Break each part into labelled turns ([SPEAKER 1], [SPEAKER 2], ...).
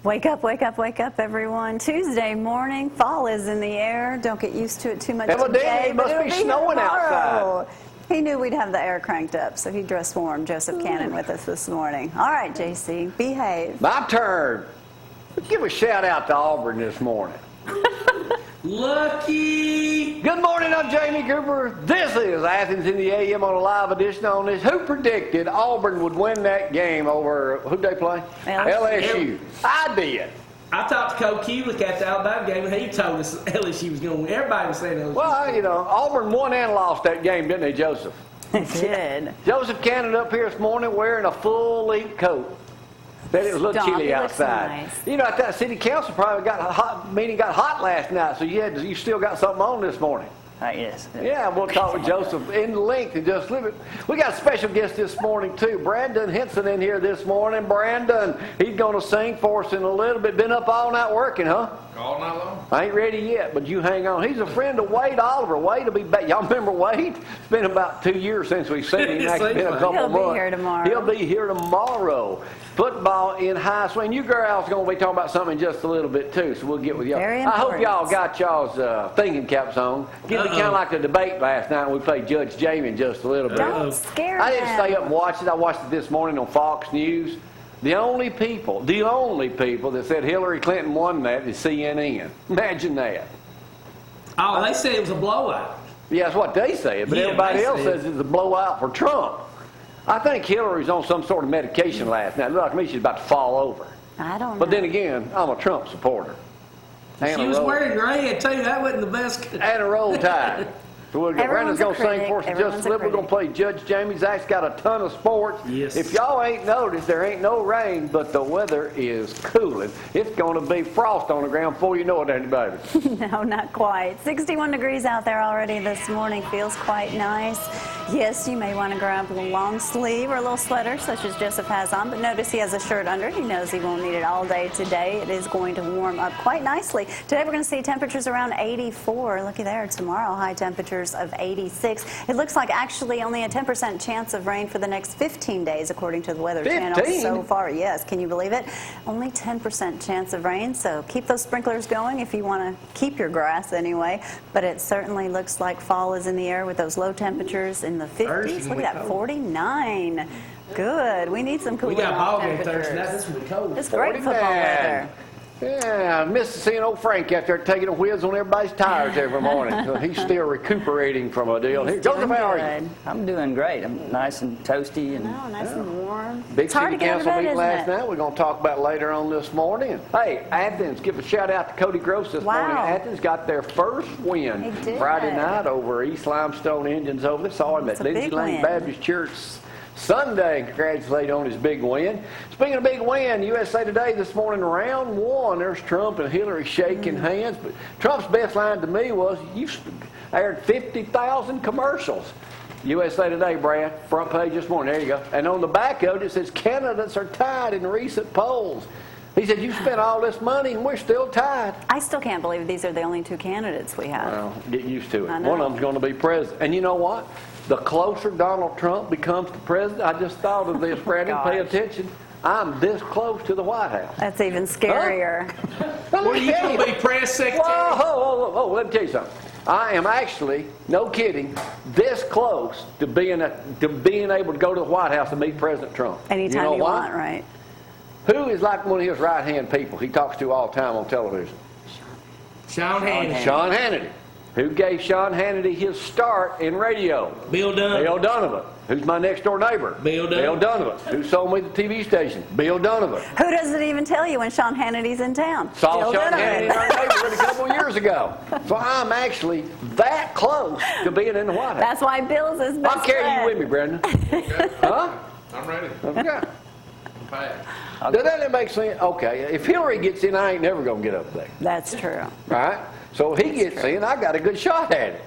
[SPEAKER 1] Wake up, wake up, wake up, everyone. Tuesday morning, fall is in the air. Don't get used to it too much today,
[SPEAKER 2] It must be snowing outside.
[SPEAKER 1] He knew we'd have the air cranked up, so he dressed warm. Joseph Cannon with us this morning. All right, JC, behave.
[SPEAKER 2] My turn. Give a shout out to Auburn this morning.
[SPEAKER 3] Lucky!
[SPEAKER 2] Good morning, I'm Jamie Cooper. This is Athens in the AM on a live edition on this. Who predicted Auburn would win that game over, who'd they play? LSU. I did.
[SPEAKER 3] I talked to Coach Kulick at the Alabama game, and he told us LSU was going to win. Everybody was saying LSU.
[SPEAKER 2] Well, you know, Auburn won and lost that game, didn't they, Joseph?
[SPEAKER 1] They did.
[SPEAKER 2] Joseph Cannon up here this morning wearing a full leaf coat. Bet it was a little chilly outside.
[SPEAKER 1] Nice.
[SPEAKER 2] You know, I thought city council probably got hot last night, so you still got something on this morning.
[SPEAKER 4] Yes.
[SPEAKER 2] Yeah, we'll talk with Joseph in length in just a little bit. We got a special guest this morning, too. Brandon Henson in here this morning. Brandon, he's going to sing for us in a little bit. Been up all night working, huh?
[SPEAKER 5] All night long.
[SPEAKER 2] I ain't ready yet, but you hang on. He's a friend of Wade Oliver. Wade will be back. Y'all remember Wade? It's been about 2 years since we've seen him. It's been a couple
[SPEAKER 1] He'll
[SPEAKER 2] of months.
[SPEAKER 1] be here tomorrow.
[SPEAKER 2] He'll be here tomorrow. Football in high swing. You girls going to be talking about something in just a little bit, too, so we'll get with y'all.
[SPEAKER 1] Very
[SPEAKER 2] I hope
[SPEAKER 1] important.
[SPEAKER 2] y'all got y'all's thinking caps on. Give me kind of like the debate last night when we played Judge Jamie in just a little bit.
[SPEAKER 1] Don't scare
[SPEAKER 2] I didn't
[SPEAKER 1] them.
[SPEAKER 2] stay up and watch it. I watched it this morning on Fox News. The only people that said Hillary Clinton won that is CNN. Imagine that.
[SPEAKER 3] Oh, they said it was a blowout.
[SPEAKER 2] Yeah, that's what they say, but
[SPEAKER 3] Yeah,
[SPEAKER 2] everybody
[SPEAKER 3] they
[SPEAKER 2] else
[SPEAKER 3] said.
[SPEAKER 2] says it's a blowout for Trump. I think Hillary's on some sort of medication last night. It looked like me she's about to fall over.
[SPEAKER 1] I don't know.
[SPEAKER 2] But then again, I'm a Trump supporter.
[SPEAKER 3] She was wearing red, too. That wasn't the best.
[SPEAKER 2] And a roll tide. So we'll go. Brandon's
[SPEAKER 1] Everyone's
[SPEAKER 2] going
[SPEAKER 1] a
[SPEAKER 2] to sing for us in
[SPEAKER 1] critic.
[SPEAKER 2] just a little. We're going to play Judge Jamie. Zack's got a ton of sports.
[SPEAKER 3] Yes.
[SPEAKER 2] If y'all ain't noticed, there ain't no rain, but the weather is cooling. It's going to be frost on the ground before you know it, ain't it, baby?
[SPEAKER 1] No, not quite. 61 degrees out there already this morning. Feels quite nice. Yes, you may want to grab a long sleeve or a little sweater, such as Joseph has on, but notice he has a shirt under. He knows he won't need it all day today. It is going to warm up quite nicely. Today we're going to see temperatures around 84. Looky there. Tomorrow, high temperatures of 86. It looks like actually only a 10% chance of rain for the next 15 days, according to the Weather Channel
[SPEAKER 2] 15?
[SPEAKER 1] so far. Yes, can you believe it? Only 10% chance of rain, so keep those sprinklers going if you want to keep your grass anyway. But it certainly looks like fall is in the air with those low temperatures in the 50s. Look at that, 49. Good. We need some cooling
[SPEAKER 3] We got
[SPEAKER 1] off
[SPEAKER 3] ball game
[SPEAKER 1] temperatures.
[SPEAKER 3] Thursday night. This will be cold.
[SPEAKER 1] It's great football
[SPEAKER 2] 49.
[SPEAKER 1] weather.
[SPEAKER 2] Yeah, I miss seeing old Frank out there taking a whiz on everybody's tires every morning. So he's still recuperating from a deal. Here, Joseph, how are you?
[SPEAKER 1] Good.
[SPEAKER 4] I'm doing great. I'm nice and toasty and
[SPEAKER 1] Oh, nice and warm.
[SPEAKER 2] Big
[SPEAKER 1] It's hard
[SPEAKER 2] city
[SPEAKER 1] to get out of
[SPEAKER 2] council
[SPEAKER 1] bed,
[SPEAKER 2] meeting
[SPEAKER 1] isn't
[SPEAKER 2] last
[SPEAKER 1] it?
[SPEAKER 2] night. We're going to talk about later on this morning. Hey, Athens, give a shout out to Cody Gross this morning.
[SPEAKER 1] Wow.
[SPEAKER 2] Athens got their first win
[SPEAKER 1] They did.
[SPEAKER 2] Friday night over East Limestone Indians over there. Saw him
[SPEAKER 1] It's
[SPEAKER 2] at
[SPEAKER 1] a
[SPEAKER 2] Lindsay
[SPEAKER 1] big
[SPEAKER 2] Lane
[SPEAKER 1] win.
[SPEAKER 2] Baptist Church Sunday and congratulate on his big win. Speaking of big win, USA Today this morning, round one, there's Trump and Hillary shaking hands. But Trump's best line to me was, you aired 50,000 commercials. USA Today, Brad, front page this morning. There you go. And on the back of it, it says candidates are tied in recent polls. He said, you spent all this money and we're still tied.
[SPEAKER 1] I still can't believe these are the only two candidates we have.
[SPEAKER 2] Well, get used to it.
[SPEAKER 1] I know.
[SPEAKER 2] One of them's going to be president. And you know what? The closer Donald Trump becomes the president, I just thought of this, Brandon, pay
[SPEAKER 1] Gosh.
[SPEAKER 2] attention. I'm this close to the White House.
[SPEAKER 1] That's even scarier.
[SPEAKER 2] Well,
[SPEAKER 3] Were you going to be press secretary?
[SPEAKER 2] Whoa, let me tell you something. I am actually, no kidding, this close to being able to go to the White House and meet President Trump.
[SPEAKER 1] Anytime
[SPEAKER 2] you know
[SPEAKER 1] you
[SPEAKER 2] why?
[SPEAKER 1] want, right?
[SPEAKER 2] Who is like one of his right-hand people he talks to all the time on television?
[SPEAKER 3] Sean Hannity.
[SPEAKER 2] Sean Hannity. Who gave Sean Hannity his start in radio?
[SPEAKER 3] Bill Dunn.
[SPEAKER 2] Bill Donovan. Who's my next door neighbor?
[SPEAKER 3] Bill Donovan.
[SPEAKER 2] Bill Donovan. Who sold me the TV station? Bill Donovan.
[SPEAKER 1] Who doesn't even tell you when Sean Hannity's in town?
[SPEAKER 2] Saw
[SPEAKER 1] Bill
[SPEAKER 2] Sean
[SPEAKER 1] Donovan.
[SPEAKER 2] Hannity in our neighborhood a couple of years ago. So I'm actually that close to being in the White House.
[SPEAKER 1] That's why Bill's his best
[SPEAKER 2] I'll carry you
[SPEAKER 1] friend.
[SPEAKER 2] with me, Brendan.
[SPEAKER 5] Okay.
[SPEAKER 2] Huh?
[SPEAKER 5] I'm ready.
[SPEAKER 2] Okay.
[SPEAKER 5] I'm fast.
[SPEAKER 2] Does that make sense? Okay. If Hillary gets in, I ain't never going to get up there.
[SPEAKER 1] That's true.
[SPEAKER 2] Right? So he gets in, I got a good shot at it.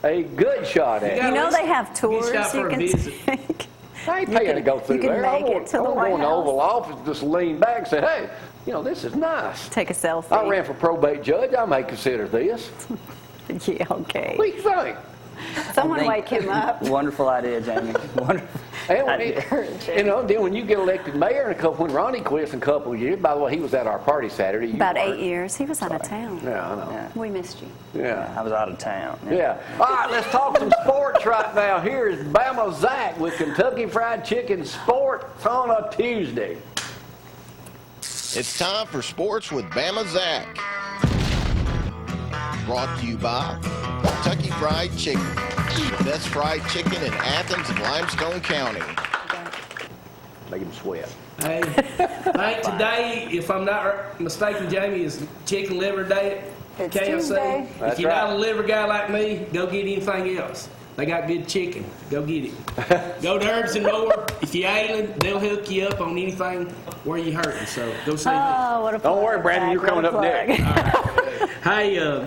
[SPEAKER 2] A good shot at it.
[SPEAKER 1] You know they have tours
[SPEAKER 3] Get shot
[SPEAKER 1] you
[SPEAKER 3] for a
[SPEAKER 1] can
[SPEAKER 3] visit.
[SPEAKER 1] take.
[SPEAKER 2] I ain't paying to go through
[SPEAKER 1] you can
[SPEAKER 2] there.
[SPEAKER 1] make
[SPEAKER 2] I
[SPEAKER 1] it
[SPEAKER 2] want
[SPEAKER 1] to the
[SPEAKER 2] go
[SPEAKER 1] White
[SPEAKER 2] in the
[SPEAKER 1] House.
[SPEAKER 2] Oval Office, just lean back and say, hey, you know, this is nice.
[SPEAKER 1] Take a selfie.
[SPEAKER 2] I ran for probate judge. I may consider this.
[SPEAKER 1] Yeah, okay.
[SPEAKER 2] What do you think?
[SPEAKER 1] Someone wake him up.
[SPEAKER 4] Wonderful idea, Jamie. Wonderful.
[SPEAKER 2] And when
[SPEAKER 4] idea.
[SPEAKER 2] then when you get elected mayor, when Ronnie quits in a couple of years, by the way, he was at our party Saturday. You
[SPEAKER 1] About
[SPEAKER 2] weren't.
[SPEAKER 1] 8 years. He was out of town.
[SPEAKER 2] Yeah, I know.
[SPEAKER 4] Yeah.
[SPEAKER 1] We missed you.
[SPEAKER 2] Yeah.
[SPEAKER 4] I was out of town.
[SPEAKER 2] Yeah. All right, let's talk some sports right now. Here is Bama Zack with Kentucky Fried Chicken Sports on a Tuesday.
[SPEAKER 6] It's time for Sports with Bama Zack. Brought to you by Kentucky Fried Chicken. Best fried chicken in Athens and Limestone County.
[SPEAKER 2] Make him sweat.
[SPEAKER 3] Hey, today, if I'm not mistaken, Jamie, is Chicken Liver Day at
[SPEAKER 1] It's
[SPEAKER 3] KFC.
[SPEAKER 1] Tuesday.
[SPEAKER 2] That's
[SPEAKER 3] If you're
[SPEAKER 2] right.
[SPEAKER 3] not a liver guy like me, go get anything else. They got good chicken. Go get it. Go to Herbs and More. If you're ailing, they'll hook you up on anything where you're hurting. So go see them.
[SPEAKER 1] Oh, what a
[SPEAKER 2] Don't worry,
[SPEAKER 1] plug,
[SPEAKER 2] Brandon,
[SPEAKER 1] Zach,
[SPEAKER 2] you're coming
[SPEAKER 1] what a
[SPEAKER 2] up
[SPEAKER 1] plug.
[SPEAKER 2] next.
[SPEAKER 3] Hey,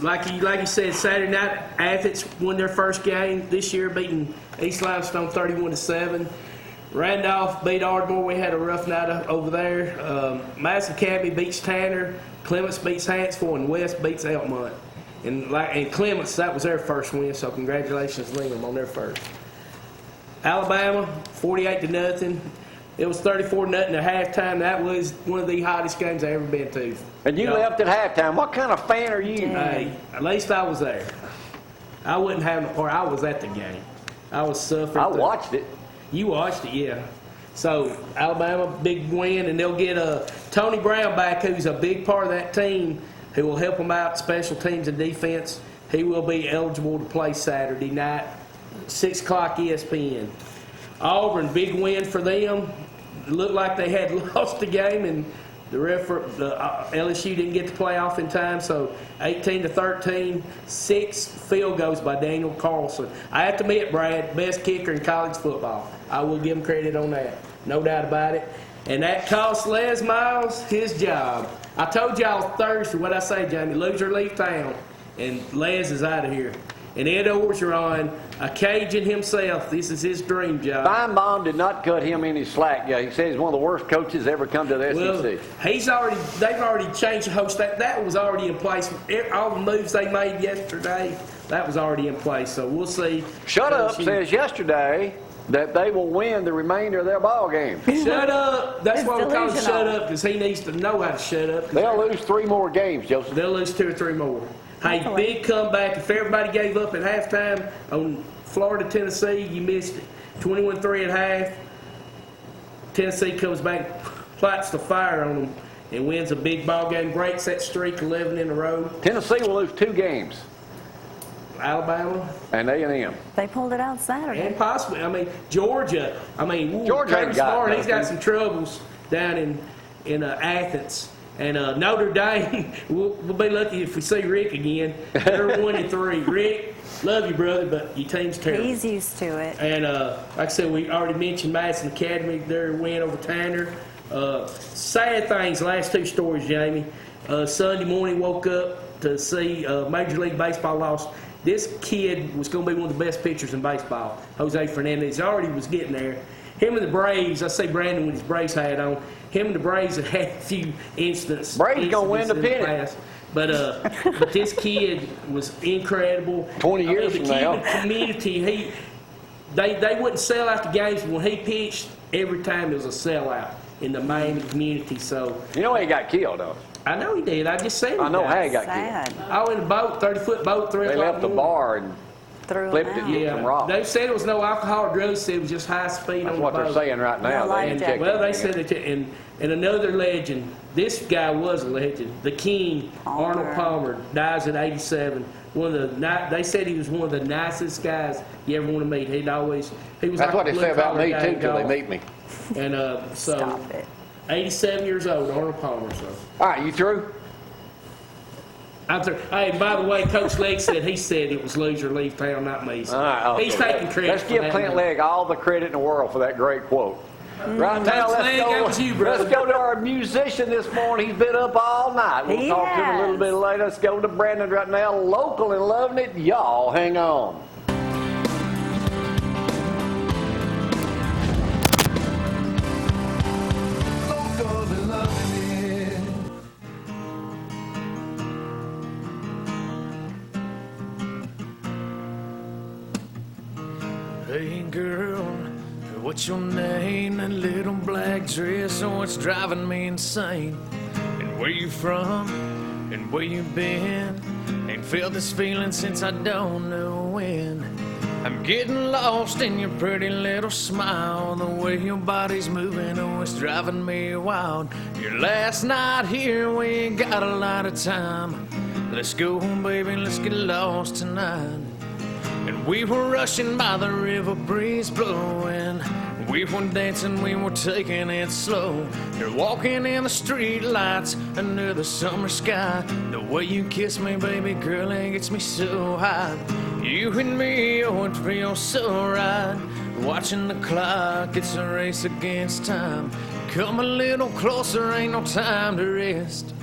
[SPEAKER 3] like you said, Saturday night, Athens won their first game this year, beating East Limestone 31-7. Randolph beat Ardmore. We had a rough night over there. Madison Academy beats Tanner. Clements beats Hansville, and West beats Elmont. And Clements, that was their first win, so congratulations to them on their first. Alabama, 48-0. It was 34-0 at halftime. That was one of the hottest games I've ever been to.
[SPEAKER 2] And you left at halftime. What kind of fan are you?
[SPEAKER 3] Hey, at least I was there. I wasn't having a part. I was at the game. I was suffering.
[SPEAKER 2] I watched it.
[SPEAKER 3] You watched it, yeah. So Alabama, big win, and they'll get Tony Brown back, who's a big part of that team, who will help them out special teams and defense. He will be eligible to play Saturday night, 6 o'clock ESPN. Auburn, big win for them. It looked like they had lost the game, and the LSU didn't get the playoff in time, so 18-13, 6 field goals by Daniel Carlson. I have to admit, Brad, best kicker in college football. I will give him credit on that, no doubt about it. And that cost Les Miles his job. I told y'all Thursday what I say, Jamie, lose or leave town, and Les is out of here. And Ed Orgeron, a Cajun himself, this is his dream job.
[SPEAKER 2] Feinbaum did not cut him any slack. Yeah, he said he's one of the worst coaches ever come to the SEC.
[SPEAKER 3] Well, they've already changed the host. That was already in place. All the moves they made yesterday, that was already in place. So we'll see.
[SPEAKER 2] Shut Up says yesterday that they will win the remainder of their ball game.
[SPEAKER 3] Shut up. That's
[SPEAKER 1] It's
[SPEAKER 3] why we call him
[SPEAKER 1] delusional.
[SPEAKER 3] Shut Up, because he needs to know how to shut up.
[SPEAKER 2] They'll lose 3 more games, Joseph.
[SPEAKER 3] They'll lose 2 or 3 more. Hey,
[SPEAKER 1] Hopefully.
[SPEAKER 3] big comeback. If everybody gave up at halftime on Florida, Tennessee, you missed it. 21-3 at half. Tennessee comes back, lights the fire on them, and wins a big ball game. Breaks that streak 11 in a row.
[SPEAKER 2] Tennessee will lose 2 games,
[SPEAKER 3] Alabama.
[SPEAKER 2] and A&M.
[SPEAKER 1] They pulled it out Saturday.
[SPEAKER 3] And possibly, Georgia.
[SPEAKER 2] Georgia ain't
[SPEAKER 3] Curtis
[SPEAKER 2] got
[SPEAKER 3] Smart, he's got
[SPEAKER 2] nothing.
[SPEAKER 3] some troubles down in Athens. And Notre Dame, we'll be lucky if we see Rick again. They're 1-3. Rick, love you, brother, but your team's terrible.
[SPEAKER 1] He's used to it.
[SPEAKER 3] And like I said, we already mentioned Madison Academy, their win over Tanner. Sad things, last 2 stories, Jamie. Sunday morning, woke up to see Major League Baseball lost. This kid was going to be one of the best pitchers in baseball, Jose Fernandez. Already was getting there. Him and the Braves, I say Brandon with his Braves hat on, him and the Braves have had a few incidents.
[SPEAKER 2] Braves gonna win the pennant.
[SPEAKER 3] past. But this kid was incredible.
[SPEAKER 2] 20 years
[SPEAKER 3] the
[SPEAKER 2] from now.
[SPEAKER 3] Cuban community, they wouldn't sell out the games, but when he pitched, every time it was a sellout in the Miami community. So
[SPEAKER 2] You know he got killed, though.
[SPEAKER 3] I know he did. I just said
[SPEAKER 2] I know how he got
[SPEAKER 1] Sad.
[SPEAKER 3] I was in a boat, 30-foot boat, 3
[SPEAKER 2] killed. They
[SPEAKER 3] o'clock
[SPEAKER 2] left the
[SPEAKER 3] in morning.
[SPEAKER 2] bar and
[SPEAKER 1] Threw
[SPEAKER 2] flipped
[SPEAKER 1] him
[SPEAKER 2] it.
[SPEAKER 1] out.
[SPEAKER 2] Yeah. Some rock.
[SPEAKER 3] They said it was no alcohol or drugs. Said it was just high speed
[SPEAKER 2] That's
[SPEAKER 3] on
[SPEAKER 2] what
[SPEAKER 3] the
[SPEAKER 2] they're
[SPEAKER 3] boat.
[SPEAKER 2] saying right now.
[SPEAKER 1] No life
[SPEAKER 2] They ain't
[SPEAKER 1] jacket.
[SPEAKER 2] checked
[SPEAKER 3] Well, they
[SPEAKER 2] anything.
[SPEAKER 3] said it. And another legend. This guy was a legend. The King,
[SPEAKER 1] Palmer.
[SPEAKER 3] Arnold Palmer, dies at 87. They said he was one of the nicest guys you ever want to meet. He was.
[SPEAKER 2] That's
[SPEAKER 3] like
[SPEAKER 2] what
[SPEAKER 3] a
[SPEAKER 2] they say about me,
[SPEAKER 3] blue-collar guy
[SPEAKER 2] too,
[SPEAKER 3] in
[SPEAKER 2] till they
[SPEAKER 3] golf.
[SPEAKER 2] meet me.
[SPEAKER 3] And so,
[SPEAKER 1] Stop it.
[SPEAKER 3] 87 years old, Arnold Palmer. So.
[SPEAKER 2] All right, you through?
[SPEAKER 3] I'm through. Hey, by the way, Coach Legg said it was lose or leave town, not me. So
[SPEAKER 2] All right, okay.
[SPEAKER 3] he's taking credit.
[SPEAKER 2] Let's
[SPEAKER 3] for
[SPEAKER 2] give
[SPEAKER 3] that
[SPEAKER 2] Clint
[SPEAKER 3] one.
[SPEAKER 2] Legg all the credit in the world for that great quote. Right now,
[SPEAKER 3] Coach Legg, that was you, brother.
[SPEAKER 2] let's go to our musician this morning. He's been up all night. We'll
[SPEAKER 1] He
[SPEAKER 2] talk to him a little
[SPEAKER 1] has.
[SPEAKER 2] bit later. Let's go to Brandon right now. Local and loving it. Y'all hang on.
[SPEAKER 7] Say, girl, what's your name? That little black dress, oh, it's driving me insane. And where you from? And where you been? Ain't felt this feeling since I don't know when. I'm getting lost in your pretty little smile. The way your body's moving, oh, it's driving me wild. Your last night here, we ain't got a lot of time. Let's go, baby, let's get lost tonight. And we were rushing by the river breeze blowing. We were dancing, we were taking it slow. You're walking in the street lights under the summer sky. The way you kiss me, baby girl, it gets me so high. You and me, oh, it feels so right. Watching the clock, it's a race against time. Come a little closer, ain't no time to rest.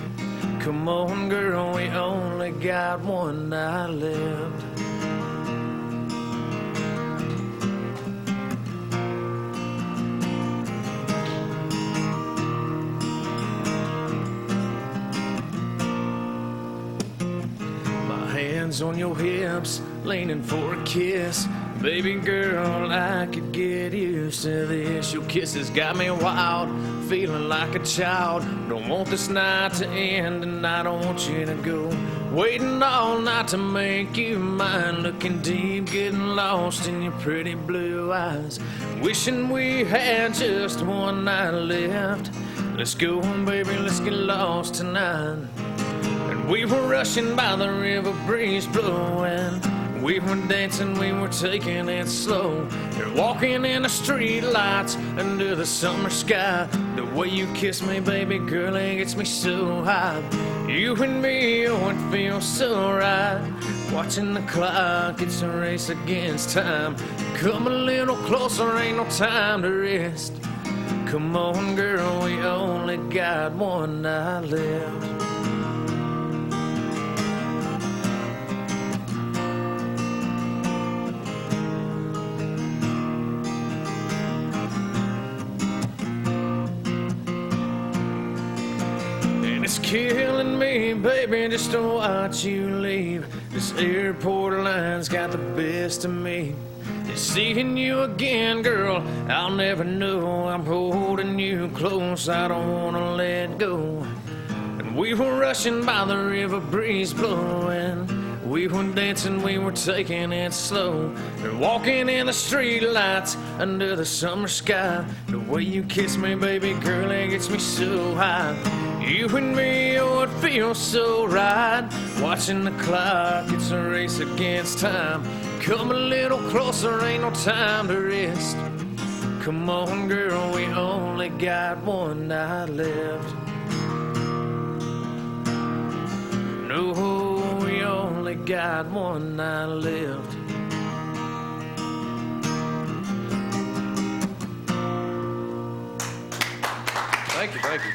[SPEAKER 7] Come on, girl, we only got one night left. On your hips, leaning for a kiss. Baby girl, I could get used to this. Your kisses got me wild, feeling like a child. Don't want this night to end, and I don't want you to go. Waiting all night to make you mine. Looking deep, getting lost in your pretty blue eyes. Wishing we had just one night left. Let's go, baby, let's get lost tonight. We were rushing by the river breeze blowing. We were dancing, we were taking it slow. You're walking in the street lights under the summer sky. The way you kiss me, baby girl, it gets me so high. You and me, oh, it feels so right. Watching the clock, it's a race against time. Come a little closer, ain't no time to rest. Come on, girl, we only got one night left. It's killing me, baby, just to watch you leave. This airport line's got the best of me. Just seeing you again, girl, I'll never know. I'm holding you close, I don't wanna let go. And we were rushing by the river breeze blowing. We were dancing, we were taking it slow. We're walking in the street lights under the summer sky. The way you kiss me, baby girl, it gets me so high. You and me, oh, it feels so right. Watching the clock, it's a race against time. Come a little closer, ain't no time to rest. Come on, girl, we only got one night left. No, we only got one night left.
[SPEAKER 2] Thank you, thank you.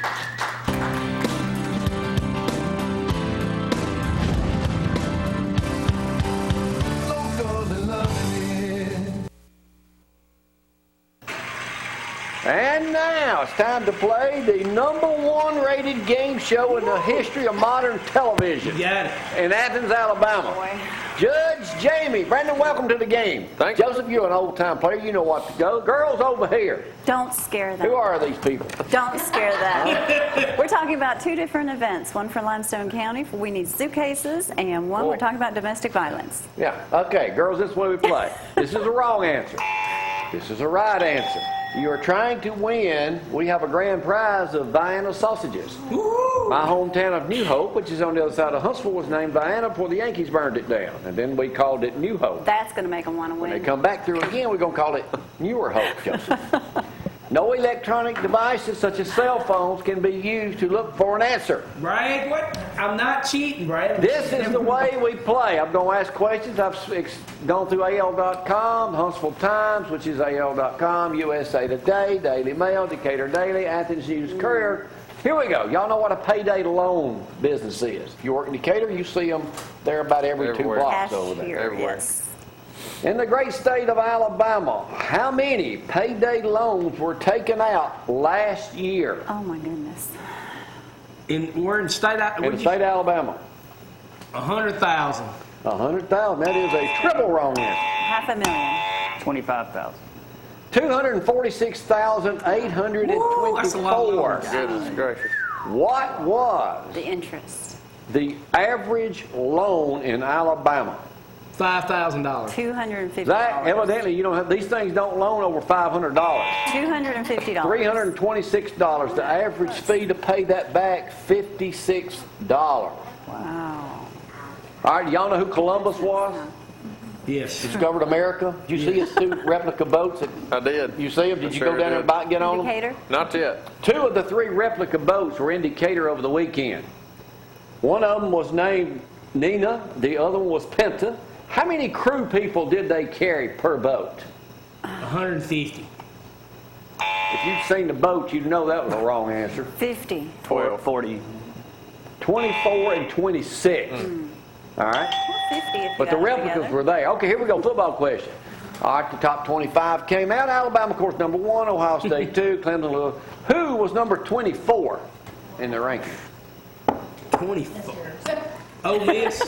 [SPEAKER 2] And now it's time to play the #1 rated game show in the history of modern television.
[SPEAKER 3] You got it.
[SPEAKER 2] In Athens, Alabama.
[SPEAKER 1] Boy.
[SPEAKER 2] Judge Jamie. Brandon, welcome to the game.
[SPEAKER 5] Thank you.
[SPEAKER 2] Joseph, you're an old-time player. You know what to go. Girls over here.
[SPEAKER 1] Don't scare them.
[SPEAKER 2] Who are these people?
[SPEAKER 1] Don't scare them. We're talking about two different events. One for Limestone County, for we need suitcases, and one we're talking about domestic violence.
[SPEAKER 2] Yeah. Okay, girls, this is the way we play. This is a wrong answer. This is a right answer. You are trying to win. We have a grand prize of Vienna sausages.
[SPEAKER 3] Woo!
[SPEAKER 2] My hometown of New Hope, which is on the other side of Huntsville, was named Vienna before the Yankees burned it down. And then we called it New Hope.
[SPEAKER 1] That's going to make them want to
[SPEAKER 2] When they
[SPEAKER 1] win.
[SPEAKER 2] come back through again, we're going to call it Newer Hope, Joseph. No electronic devices such as cell phones can be used to look for an answer.
[SPEAKER 3] Brad, what? I'm not cheating, Brad.
[SPEAKER 2] This is the way we play. I'm going to ask questions. I've gone through AL.com, Huntsville Times, which is AL.com, USA Today, Daily Mail, Decatur Daily, Athens News Courier. Here we go. Y'all know what a payday loan business is. If you work in Decatur, you see them there about every 2
[SPEAKER 5] Everywhere.
[SPEAKER 2] blocks over there.
[SPEAKER 1] Cashier,
[SPEAKER 5] Everywhere.
[SPEAKER 1] yes.
[SPEAKER 2] In the great state of Alabama, how many payday loans were taken out last year?
[SPEAKER 1] Oh, my goodness.
[SPEAKER 3] We're in state.
[SPEAKER 2] In the state of Alabama.
[SPEAKER 3] 100,000.
[SPEAKER 2] 100,000. That is a triple wrong answer.
[SPEAKER 1] 500,000.
[SPEAKER 4] $25,000.
[SPEAKER 2] 246,824.
[SPEAKER 3] That's a lot lower.
[SPEAKER 5] Goodness gracious.
[SPEAKER 2] What was
[SPEAKER 1] The interest.
[SPEAKER 2] the average loan in Alabama?
[SPEAKER 3] $5,000.
[SPEAKER 1] $250.
[SPEAKER 2] Zach, evidently you don't have these things don't loan over $500.
[SPEAKER 1] $250.
[SPEAKER 2] $326. The average fee to pay that back, $56.
[SPEAKER 1] Wow.
[SPEAKER 2] All right, y'all know who Columbus was?
[SPEAKER 3] Yes.
[SPEAKER 2] Discovered America. Did you see his 2 replica boats?
[SPEAKER 5] I did.
[SPEAKER 2] You see them? Did you
[SPEAKER 5] Sure
[SPEAKER 2] go down there
[SPEAKER 5] did.
[SPEAKER 2] and buy, get on them?
[SPEAKER 1] Indicator.
[SPEAKER 5] Not yet.
[SPEAKER 2] 2 of the 3 replica boats were in Decatur over the weekend. One of them was named Nina. The other one was Penta. How many crew people did they carry per boat?
[SPEAKER 3] 150.
[SPEAKER 2] If you'd seen the boat, you'd know that was a wrong answer.
[SPEAKER 1] 50.
[SPEAKER 5] 12.
[SPEAKER 4] 40.
[SPEAKER 2] 24 and 26. All right.
[SPEAKER 1] 50 if you
[SPEAKER 2] But the
[SPEAKER 1] add it
[SPEAKER 2] replicas
[SPEAKER 1] together.
[SPEAKER 2] were there. Okay, here we go. Football question. All right, the top 25 came out. Alabama, of course, number 1. Ohio State 2. Clemson, Louisville. Who was number 24 in the ranking?
[SPEAKER 3] 24. Ole Miss.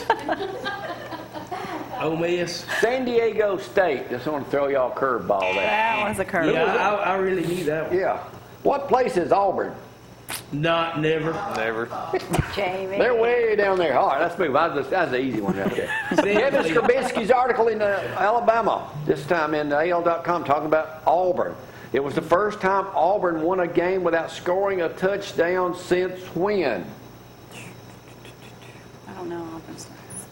[SPEAKER 3] Ole Miss.
[SPEAKER 2] San Diego State. Just want to throw y'all a curveball there.
[SPEAKER 1] That was a curve.
[SPEAKER 3] Yeah, I really knew that one.
[SPEAKER 2] Yeah. What place is Auburn?
[SPEAKER 3] Never.
[SPEAKER 5] Never.
[SPEAKER 1] Jamie.
[SPEAKER 2] They're way down there. All right, let's move. That's the easy one right there. Kevin Strabinsky's article in Alabama, this time in AL.com, talking about Auburn. It was the first time Auburn won a game without scoring a touchdown since when?
[SPEAKER 1] I don't know. Auburn's-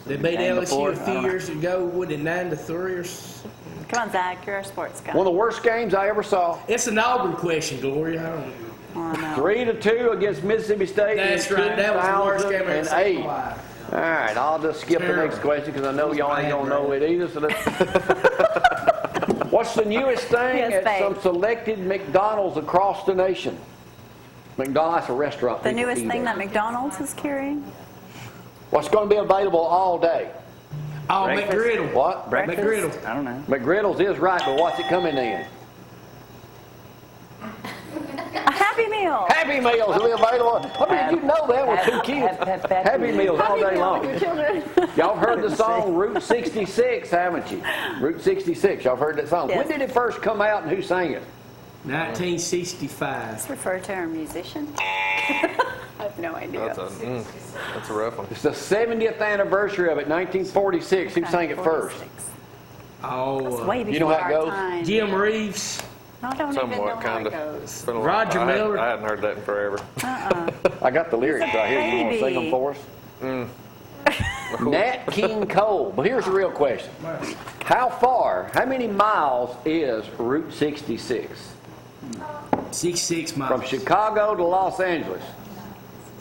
[SPEAKER 3] They beat
[SPEAKER 4] Game
[SPEAKER 3] LSU
[SPEAKER 4] before,
[SPEAKER 3] a
[SPEAKER 4] I
[SPEAKER 3] few
[SPEAKER 4] don't know.
[SPEAKER 3] years ago. What, 9-3 or something?
[SPEAKER 1] Come on, Zach. You're our sports guy.
[SPEAKER 2] One of the worst games I ever saw.
[SPEAKER 3] It's an Auburn question, Gloria. I don't know.
[SPEAKER 1] Oh, no.
[SPEAKER 2] 3-2 against Mississippi State.
[SPEAKER 3] That's
[SPEAKER 2] in
[SPEAKER 3] right. That was the worst game I ever seen in
[SPEAKER 2] 2008.
[SPEAKER 3] my life.
[SPEAKER 2] All right, I'll just skip the next question because I know y'all ain't gonna know it either. So what's the newest thing
[SPEAKER 1] Yes,
[SPEAKER 2] at
[SPEAKER 1] babe.
[SPEAKER 2] some selected McDonald's across the nation? McDonald's, a restaurant.
[SPEAKER 1] The
[SPEAKER 2] people
[SPEAKER 1] newest
[SPEAKER 2] eat
[SPEAKER 1] thing
[SPEAKER 2] at.
[SPEAKER 1] that McDonald's is carrying?
[SPEAKER 2] What's going to be available all day?
[SPEAKER 3] Oh,
[SPEAKER 4] Breakfast?
[SPEAKER 3] McGriddle.
[SPEAKER 2] What?
[SPEAKER 4] Breakfast?
[SPEAKER 3] McGriddle.
[SPEAKER 4] I don't know.
[SPEAKER 2] McGriddle's is right, but what's it coming in?
[SPEAKER 1] A Happy Meal.
[SPEAKER 2] Happy Meals will be available. I mean, you know that with 2 kids. Happy Meals all day long.
[SPEAKER 1] Your children.
[SPEAKER 2] Y'all heard the song Route 66, haven't you? Route 66. Y'all heard that song.
[SPEAKER 1] Yes.
[SPEAKER 2] When did it first come out and who sang it?
[SPEAKER 3] 1965.
[SPEAKER 1] Let's refer to our musician. I have no idea.
[SPEAKER 5] That's a rough one.
[SPEAKER 2] It's the 70th anniversary of it, 1946. Who sang it first?
[SPEAKER 1] 46.
[SPEAKER 3] Oh,
[SPEAKER 1] Way before
[SPEAKER 2] You know how it
[SPEAKER 1] our
[SPEAKER 2] goes?
[SPEAKER 1] time.
[SPEAKER 3] Jim Reeves.
[SPEAKER 1] I don't even know
[SPEAKER 5] Somewhat,
[SPEAKER 1] how
[SPEAKER 5] kind
[SPEAKER 1] it
[SPEAKER 5] of.
[SPEAKER 1] goes.
[SPEAKER 3] Roger Miller.
[SPEAKER 5] I hadn't heard that in forever.
[SPEAKER 2] I got the lyrics right here. You want to sing them
[SPEAKER 1] baby.
[SPEAKER 2] for us? Nat King Cole. But here's the real question. How many miles is Route 66?
[SPEAKER 3] 66 miles.
[SPEAKER 2] From Chicago to Los Angeles.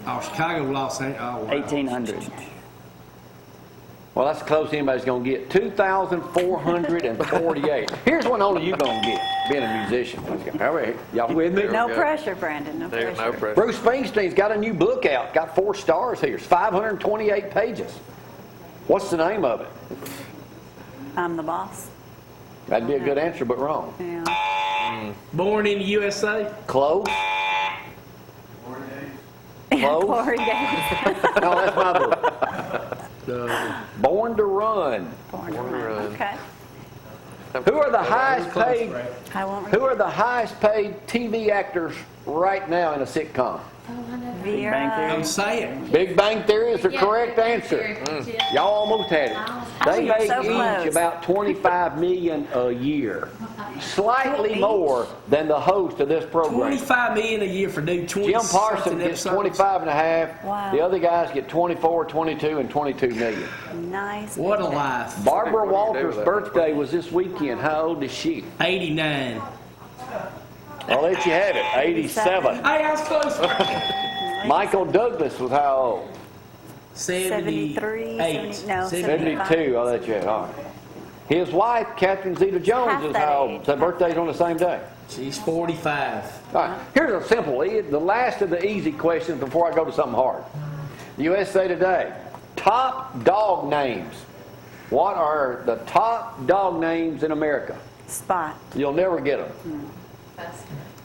[SPEAKER 3] Oh, Chicago, Los Angeles. Oh, wow.
[SPEAKER 4] 1,800.
[SPEAKER 2] Well, that's the closest anybody's going to get. 2,448. Here's one only you're going to get, being a musician. All right, y'all with me?
[SPEAKER 1] No
[SPEAKER 5] Yeah.
[SPEAKER 1] pressure, Brandon. No
[SPEAKER 5] There's
[SPEAKER 1] pressure.
[SPEAKER 5] no pressure.
[SPEAKER 2] Bruce Springsteen's got a new book out. Got 4 stars here. It's 528 pages. What's the name of it?
[SPEAKER 1] I'm the boss.
[SPEAKER 2] That'd be a good answer, but wrong.
[SPEAKER 1] Yeah.
[SPEAKER 3] Born in the USA.
[SPEAKER 2] Close? Close?
[SPEAKER 1] Glory days.
[SPEAKER 2] No, that's my book. Born to Run.
[SPEAKER 1] Born to
[SPEAKER 5] Born to
[SPEAKER 1] Run.
[SPEAKER 5] Run.
[SPEAKER 1] Okay.
[SPEAKER 2] Who are the highest paid?
[SPEAKER 1] I won't
[SPEAKER 2] Who are the highest paid TV actors right now in a sitcom?
[SPEAKER 1] Vera.
[SPEAKER 4] Bang Theory.
[SPEAKER 3] I'm saying.
[SPEAKER 2] Big Bang Theory is the correct answer. Y'all almost had it. They
[SPEAKER 1] you're
[SPEAKER 2] make
[SPEAKER 1] so
[SPEAKER 2] each
[SPEAKER 1] close.
[SPEAKER 2] about $25 million a year, slightly more than the host of this program.
[SPEAKER 3] $25 million a year for doing 20
[SPEAKER 2] Jim Parsons
[SPEAKER 3] something
[SPEAKER 2] gets
[SPEAKER 3] episodes.
[SPEAKER 2] 25 and a half.
[SPEAKER 1] Wow.
[SPEAKER 2] The other guys get 24, 22, and 22 million.
[SPEAKER 1] Nice.
[SPEAKER 3] What a
[SPEAKER 1] big bang.
[SPEAKER 3] life.
[SPEAKER 2] Barbara
[SPEAKER 5] What do you do
[SPEAKER 2] Walters'
[SPEAKER 5] with that?
[SPEAKER 2] birthday was this weekend. How old is she?
[SPEAKER 3] 89.
[SPEAKER 2] I'll let you have it. 87.
[SPEAKER 3] Hey, I was close.
[SPEAKER 2] Michael Douglas was how old?
[SPEAKER 1] 73, no,
[SPEAKER 2] 72. I'll let you have it. All right. His wife, Catherine Zeta-Jones,
[SPEAKER 1] Half
[SPEAKER 2] is
[SPEAKER 1] that
[SPEAKER 2] how old?
[SPEAKER 1] age.
[SPEAKER 2] Their birthday's on the same day.
[SPEAKER 3] She's 45.
[SPEAKER 2] All right. Here's a simple, the last of the easy questions before I go to something hard. USA Today. Top dog names. What are the top dog names in America?
[SPEAKER 1] Spot.
[SPEAKER 2] You'll never get them.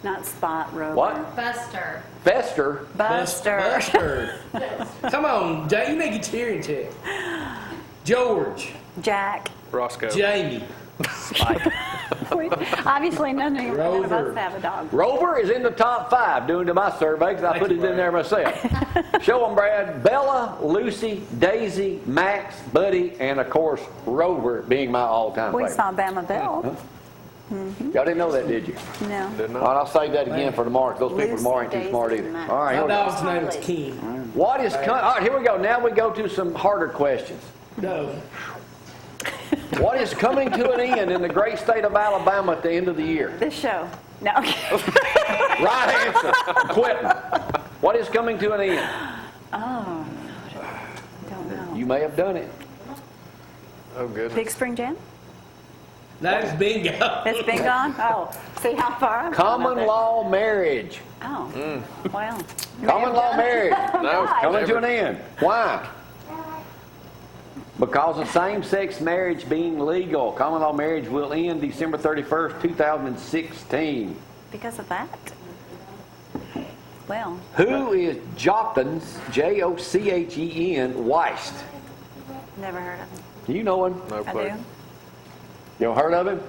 [SPEAKER 1] Not Spot, Rover.
[SPEAKER 2] What?
[SPEAKER 8] Buster.
[SPEAKER 2] Fester.
[SPEAKER 1] Buster.
[SPEAKER 3] Buster. Come on, Jack, you make it cheering check. George.
[SPEAKER 1] Jack.
[SPEAKER 5] Roscoe.
[SPEAKER 3] Jamie.
[SPEAKER 4] Spike.
[SPEAKER 1] Obviously, none of
[SPEAKER 3] Rover.
[SPEAKER 1] us have a dog.
[SPEAKER 2] Rover is in the top 5 due to my survey because I put it in there myself. Show them, Brad. Bella, Lucy, Daisy, Max, Buddy, and of course Rover being my all-time
[SPEAKER 1] We
[SPEAKER 2] favorite.
[SPEAKER 1] saw Bama Bill.
[SPEAKER 2] Y'all didn't know that, did you?
[SPEAKER 1] No.
[SPEAKER 5] Did
[SPEAKER 2] All
[SPEAKER 5] not.
[SPEAKER 2] right, I'll save that again for tomorrow. 'Cause those people
[SPEAKER 1] Lucy,
[SPEAKER 2] tomorrow ain't too
[SPEAKER 1] Daisy,
[SPEAKER 2] smart
[SPEAKER 1] and
[SPEAKER 2] either.
[SPEAKER 1] Max.
[SPEAKER 2] All right, here
[SPEAKER 3] My
[SPEAKER 2] we go.
[SPEAKER 3] dog's name is King.
[SPEAKER 2] What is all right, here we go. Now we go to some harder questions.
[SPEAKER 3] No.
[SPEAKER 2] What is coming to an end in the great state of Alabama at the end of the year?
[SPEAKER 1] This show. No.
[SPEAKER 2] Right answer. Quitting. What is coming to an end?
[SPEAKER 1] Oh. Don't know.
[SPEAKER 2] You may have done it.
[SPEAKER 5] Oh, goodness.
[SPEAKER 1] Big Spring Jam?
[SPEAKER 3] That's bingo.
[SPEAKER 1] It's been gone? Oh. See how far I'm
[SPEAKER 2] Common law marriage.
[SPEAKER 1] Oh. Well.
[SPEAKER 2] Common law marriage.
[SPEAKER 5] No,
[SPEAKER 2] Coming to
[SPEAKER 5] never.
[SPEAKER 2] an end. Why? Because of same-sex marriage being legal. Common law marriage will end December 31st, 2016.
[SPEAKER 1] Because of that? Well.
[SPEAKER 2] Who is Jochen's, Jochen, Weist?
[SPEAKER 1] Never heard of him.
[SPEAKER 2] Do you know him?
[SPEAKER 5] No
[SPEAKER 1] I
[SPEAKER 5] clue.
[SPEAKER 1] do.
[SPEAKER 2] You ever heard of him?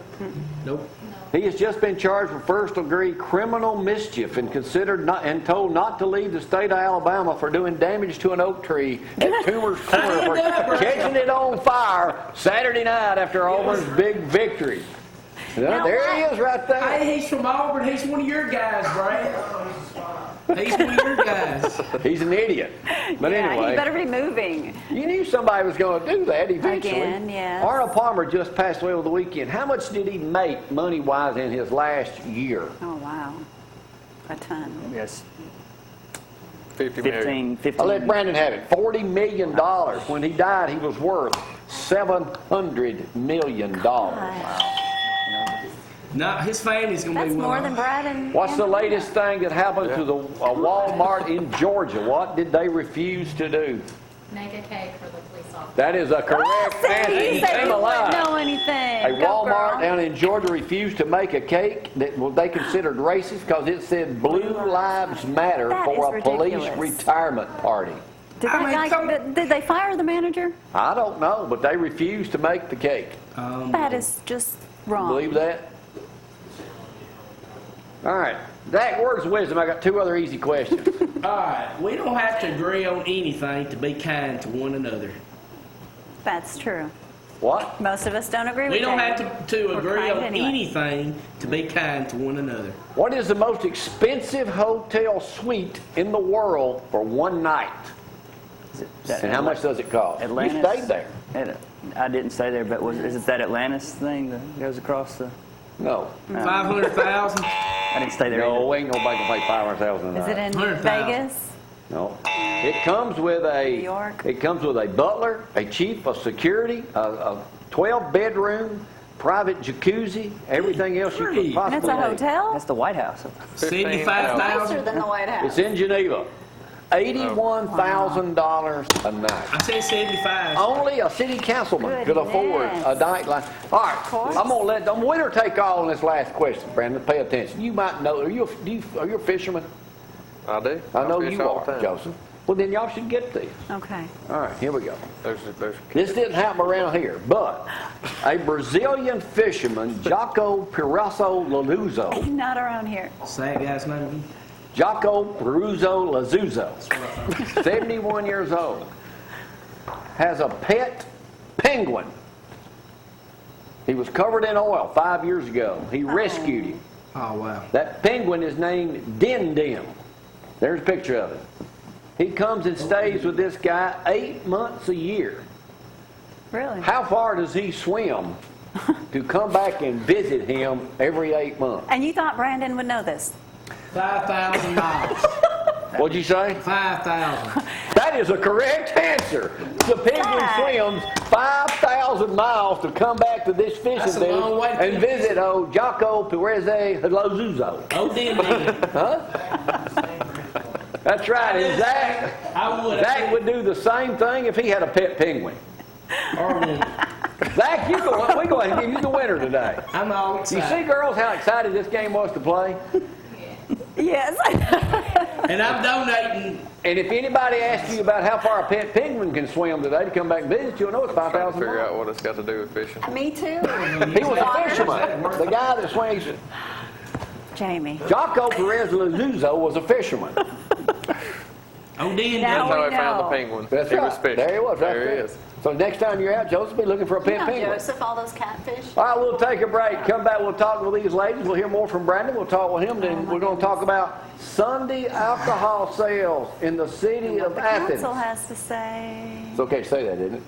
[SPEAKER 3] Nope.
[SPEAKER 2] He has just been charged with first-degree criminal mischief and considered not, and told not to leave the state of Alabama for doing damage to an oak tree at Toomer's Corner for catching it on fire Saturday night after Auburn's big victory.
[SPEAKER 1] Now
[SPEAKER 2] There he
[SPEAKER 1] what?
[SPEAKER 2] is right there.
[SPEAKER 3] Hey, he's from Auburn. He's one of your guys, Brad. He's one of your guys.
[SPEAKER 2] He's an idiot. But
[SPEAKER 1] Yeah,
[SPEAKER 2] anyway,
[SPEAKER 1] you better be moving.
[SPEAKER 2] you knew somebody was going to do that eventually.
[SPEAKER 1] Again, yes.
[SPEAKER 2] Arnold Palmer just passed away over the weekend. How much did he make money-wise in his last year?
[SPEAKER 1] Oh, wow. A ton.
[SPEAKER 4] Yes,
[SPEAKER 5] 50 million.
[SPEAKER 4] 15.
[SPEAKER 2] I'll let Brandon have it. $40 million. When he died, he was worth $700 million.
[SPEAKER 3] No, his family's gonna
[SPEAKER 1] That's
[SPEAKER 3] be
[SPEAKER 1] more
[SPEAKER 3] one.
[SPEAKER 1] than Brad and...
[SPEAKER 2] What's the latest thing that happened to the Walmart in Georgia? What did they refuse to do?
[SPEAKER 8] Make a cake for the police officer.
[SPEAKER 2] That is a correct answer.
[SPEAKER 1] He
[SPEAKER 2] He
[SPEAKER 1] said
[SPEAKER 2] came
[SPEAKER 1] he wouldn't
[SPEAKER 2] alive.
[SPEAKER 1] know anything.
[SPEAKER 2] A
[SPEAKER 1] Go,
[SPEAKER 2] Walmart
[SPEAKER 1] girl.
[SPEAKER 2] down in Georgia refused to make a cake that they considered racist because it said Blue Lives Matter
[SPEAKER 1] That
[SPEAKER 2] for a
[SPEAKER 1] is
[SPEAKER 2] police
[SPEAKER 1] ridiculous.
[SPEAKER 2] retirement party.
[SPEAKER 1] Did,
[SPEAKER 3] I mean, come-
[SPEAKER 1] did they fire the manager?
[SPEAKER 2] I don't know, but they refused to make the cake.
[SPEAKER 1] That is just wrong.
[SPEAKER 2] Believe that? All right. Zach, words of wisdom. I got 2 other easy questions.
[SPEAKER 3] All right, we don't have to agree on anything to be kind to one another.
[SPEAKER 1] That's true.
[SPEAKER 2] What?
[SPEAKER 1] Most of us don't agree with
[SPEAKER 3] We don't
[SPEAKER 1] that.
[SPEAKER 3] have to
[SPEAKER 1] We're
[SPEAKER 3] agree
[SPEAKER 1] kind
[SPEAKER 3] on
[SPEAKER 1] anyway.
[SPEAKER 3] anything to be kind to one another.
[SPEAKER 2] What is the most expensive hotel suite in the world for one night?
[SPEAKER 4] Is it that
[SPEAKER 2] And how much does it cost?
[SPEAKER 4] Atlantis?
[SPEAKER 2] You stayed there.
[SPEAKER 4] I didn't stay there, but is it that Atlantis thing that goes across the?
[SPEAKER 2] No.
[SPEAKER 3] 500,000.
[SPEAKER 4] I didn't stay there.
[SPEAKER 2] No, ain't nobody can pay $500,000 a night.
[SPEAKER 1] Is it in
[SPEAKER 3] 100,000.
[SPEAKER 1] Vegas?
[SPEAKER 2] No. It comes with
[SPEAKER 1] New
[SPEAKER 2] a
[SPEAKER 1] York?
[SPEAKER 2] It comes with a butler, a chief of security, a 12-bedroom, private jacuzzi, everything else you could
[SPEAKER 3] Free.
[SPEAKER 1] And
[SPEAKER 2] possibly
[SPEAKER 1] it's a
[SPEAKER 2] need.
[SPEAKER 1] hotel?
[SPEAKER 4] That's the White House.
[SPEAKER 3] 75,000.
[SPEAKER 1] than the White House.
[SPEAKER 2] It's in Geneva. $81,000 a night.
[SPEAKER 3] I said 75.
[SPEAKER 2] Only a city councilman could afford a
[SPEAKER 1] Goodness.
[SPEAKER 2] night like. All right,
[SPEAKER 1] course.
[SPEAKER 2] I'm gonna let the winner take all on this last question, Brandon. Pay attention. You might know. Are you a fisherman?
[SPEAKER 5] I do.
[SPEAKER 2] I know
[SPEAKER 5] fish
[SPEAKER 2] you
[SPEAKER 5] all
[SPEAKER 2] are,
[SPEAKER 5] the time.
[SPEAKER 2] Joseph. Well, then y'all should get these.
[SPEAKER 1] Okay.
[SPEAKER 2] All right, here we go.
[SPEAKER 5] There's
[SPEAKER 2] This didn't happen around here, but a Brazilian fisherman, Jaco Pirasso Laluzo,
[SPEAKER 1] Not around here.
[SPEAKER 3] Say that guy's name again.
[SPEAKER 2] Jaco Peruzzo Lazuzo, 71 years old, has a pet penguin. He was covered in oil 5 years ago. He rescued him.
[SPEAKER 3] Oh, wow.
[SPEAKER 2] That penguin is named Din Dim. There's a picture of him. He comes and stays with this guy 8 months a year.
[SPEAKER 1] Really?
[SPEAKER 2] How far does he swim to come back and visit him every 8 months?
[SPEAKER 1] And you thought Brandon would know this?
[SPEAKER 3] 5,000 miles.
[SPEAKER 2] What'd you say?
[SPEAKER 3] 5,000.
[SPEAKER 2] That is a correct answer. The penguin
[SPEAKER 1] Zack.
[SPEAKER 2] swims 5,000 miles to come back to this fishing
[SPEAKER 3] That's a
[SPEAKER 2] dude
[SPEAKER 3] long way to
[SPEAKER 2] and
[SPEAKER 3] fish.
[SPEAKER 2] visit old Jaco Perez Lazuzo.
[SPEAKER 3] Oh, then.
[SPEAKER 2] Huh? That's right. And Zach,
[SPEAKER 3] I would.
[SPEAKER 2] Zach would do the same thing if he had a pet penguin.
[SPEAKER 3] Or woman.
[SPEAKER 2] Zach, we go ahead and give you the winner today.
[SPEAKER 3] I'm all
[SPEAKER 2] You
[SPEAKER 3] excited.
[SPEAKER 2] see, girls, how excited this game was to play?
[SPEAKER 1] Yes.
[SPEAKER 3] And I'm donating.
[SPEAKER 2] And if anybody asks you about how far a pet penguin can swim today to come back and visit, you'll know it's
[SPEAKER 5] Trying to
[SPEAKER 2] 5,000
[SPEAKER 5] figure out
[SPEAKER 2] miles.
[SPEAKER 5] what it's got to do with fishing.
[SPEAKER 1] Me too.
[SPEAKER 2] He was a fisherman. The guy that swings.
[SPEAKER 1] Jamie.
[SPEAKER 2] Jocko Perez Luzzo was a fisherman.
[SPEAKER 3] Oh, Dan.
[SPEAKER 1] Now
[SPEAKER 5] That's how
[SPEAKER 1] we
[SPEAKER 5] I found the
[SPEAKER 1] know.
[SPEAKER 5] penguin.
[SPEAKER 2] That's
[SPEAKER 5] He
[SPEAKER 2] right.
[SPEAKER 5] was fishing.
[SPEAKER 2] There he was. Right
[SPEAKER 5] There
[SPEAKER 2] there.
[SPEAKER 5] he is.
[SPEAKER 2] So next time you're out, Joseph, be looking for a pet
[SPEAKER 1] Yeah,
[SPEAKER 2] penguin.
[SPEAKER 1] Joseph, all those catfish.
[SPEAKER 2] All right, we'll take a break. Come back, we'll talk with these ladies. We'll hear more from Brandon. We'll talk with him. Then we're going to talk about Sunday alcohol sales in the city of
[SPEAKER 1] The
[SPEAKER 2] Athens.
[SPEAKER 1] council has to say.
[SPEAKER 2] It's okay to say that, isn't it?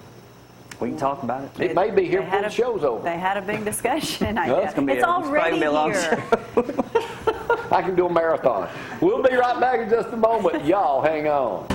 [SPEAKER 4] We can talk about it.
[SPEAKER 2] It may be here
[SPEAKER 1] They
[SPEAKER 2] before
[SPEAKER 1] had
[SPEAKER 2] the show's over.
[SPEAKER 1] They had a big discussion. I
[SPEAKER 4] No,
[SPEAKER 1] guess.
[SPEAKER 4] it's gonna be
[SPEAKER 1] It's
[SPEAKER 4] a- it's probably
[SPEAKER 1] already
[SPEAKER 4] gonna be a long
[SPEAKER 1] here.
[SPEAKER 2] I can do a marathon. We'll be right back in just a moment. Y'all hang on.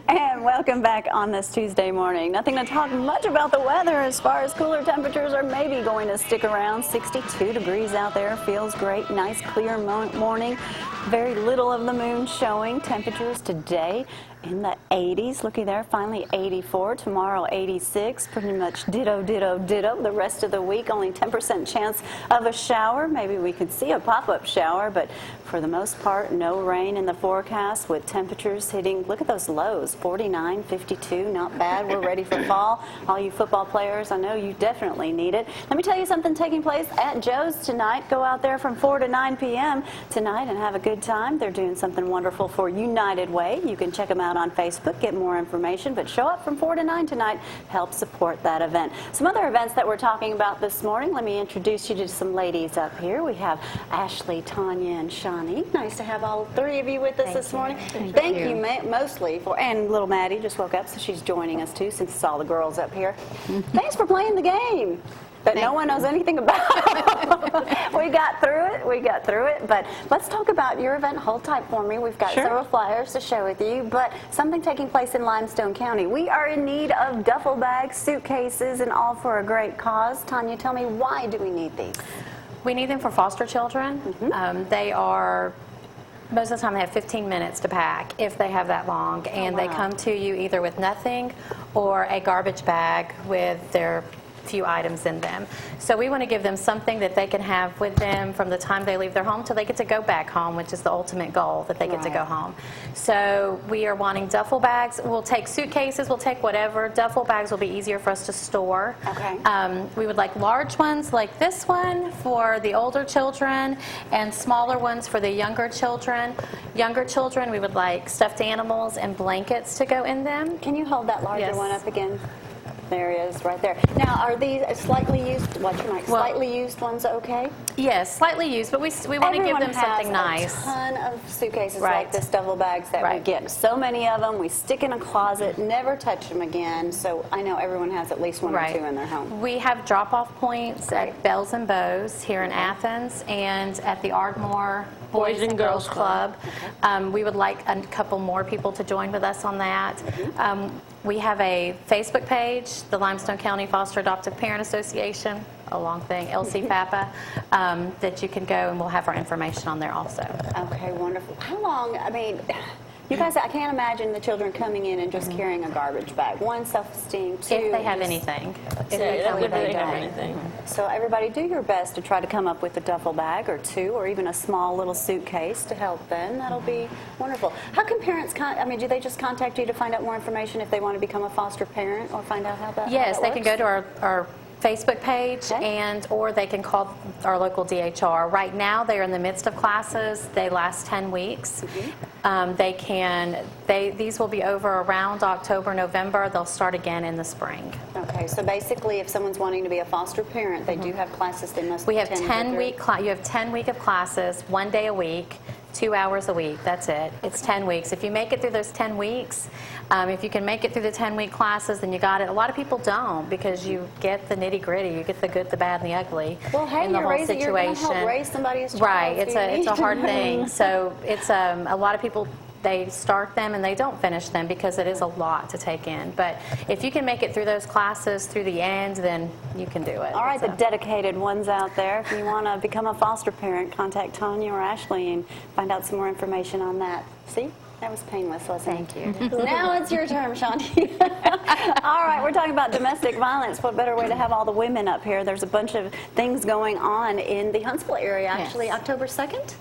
[SPEAKER 2] And welcome back on this Tuesday morning. Nothing to talk much about the weather as far as cooler temperatures are maybe going to stick around. 62 degrees out there. Feels great. Nice clear morning. Very little of the moon showing. Temperatures today in the 80s. Looky there, finally 84. Tomorrow 86. Pretty much ditto, ditto, ditto. The rest of the week, only 10% chance of a shower. Maybe we could see a pop-up shower, but for the most part, no rain in the forecast with temperatures hitting, look at those lows, 49, 52, not bad. We're ready for fall. All you football players, I know you definitely need it. Let me tell you something taking place at Joe's tonight. Go out there from 4 to 9 p.m. tonight and have a good time. They're doing something wonderful for United Way. You can check them out on Facebook, get more information, but show up from 4 to 9 tonight. Help support that event. Some other events that we're talking about this morning. Let me introduce you to some ladies up here. We have Ashley, Tonya, and Shani. Nice to have all three of you with us this morning. Thank you mostly for, and little Maddie just woke up, so she's joining us too, since it's all the girls up here. Thanks for playing the game that no one knows anything about. We got through it, but let's talk about your event. Hold tight for me. We've got several flyers to share with you, but something taking place in Limestone County. We are in need of duffel bags, suitcases, and all for a great cause. Tonya, tell me, why do we need these?
[SPEAKER 8] We need them for foster children. They are, most of the time they have 15 minutes to pack if they have that long, and they come to you either with nothing or a garbage bag with their few items in them. So we want to give them something that they can have with them from the time they leave their home till they get to go back home, which is the ultimate goal, that they get to go home. So we are wanting duffel bags. We'll take suitcases, we'll take whatever. Duffel bags will be easier for us to store. We would like large ones like this one for the older children and smaller ones for the younger children. Younger children, we would like stuffed animals and blankets to go in them.
[SPEAKER 1] Can you hold that larger one up again? There he is, right there. Now, are these slightly used? Watch your mic. Slightly used ones okay?
[SPEAKER 8] Yes, slightly used, but we want to give them something nice.
[SPEAKER 1] Everyone has a ton of suitcases like this, duffel bags that we get. So many of them. We stick in a closet, never touch them again. So I know everyone has at least one or two in their home.
[SPEAKER 8] We have drop-off points at Bells and Bows here in Athens and at the Ardmore Boys and Girls Club. We would like a couple more people to join with us on that. We have a Facebook page, the Limestone County Foster Adoptive Parent Association, a long thing, LCFAPA, that you can go and we'll have our information on there also.
[SPEAKER 1] Okay, wonderful. How long, I mean, you guys, I can't imagine the children coming in and just carrying a garbage bag. One, self-esteem. Two,
[SPEAKER 8] if they have anything.
[SPEAKER 1] If they have anything. So everybody do your best to try to come up with a duffel bag or two or even a small little suitcase to help them. That'll be wonderful. How can parents, do they just contact you to find out more information if they want to become a foster parent or find out how that
[SPEAKER 8] Yes, they
[SPEAKER 1] works?
[SPEAKER 8] can go to our Facebook page or they can call our local DHR. Right now they're in the midst of classes. They last 10 weeks. These will be over around October, November. They'll start again in the spring.
[SPEAKER 1] Okay, so basically if someone's wanting to be a foster parent, they do have classes they must
[SPEAKER 8] We have
[SPEAKER 1] attend.
[SPEAKER 8] 10 week you have 10 week of classes, 1 day a week, 2 hours a week. That's it. It's 10 weeks. If you make it through those 10 weeks, if you can make it through the 10-week classes, then you got it. A lot of people don't because you get the nitty-gritty. You get the good, the bad, and the ugly
[SPEAKER 1] Well, hey,
[SPEAKER 8] in the
[SPEAKER 1] you're
[SPEAKER 8] whole
[SPEAKER 1] raising,
[SPEAKER 8] situation.
[SPEAKER 1] you're going to help raise somebody's child.
[SPEAKER 8] Right.
[SPEAKER 1] so you
[SPEAKER 8] It's
[SPEAKER 1] need
[SPEAKER 8] a hard
[SPEAKER 1] to-
[SPEAKER 8] thing. So it's a lot of people, they start them and they don't finish them because it is a lot to take in. But if you can make it through those classes through the end, then you can do it.
[SPEAKER 1] All right,
[SPEAKER 8] So-
[SPEAKER 1] the dedicated ones out there, if you want to become a foster parent, contact Tonya or Ashley and find out some more information on that. See? That was painless, wasn't
[SPEAKER 8] Thank
[SPEAKER 1] it? Now it's your turn, Shani. All right, we're talking about domestic violence. What better way to have all the women up here? There's a bunch of things going on in the Huntsville area, actually,
[SPEAKER 9] Yes.
[SPEAKER 1] October 2nd?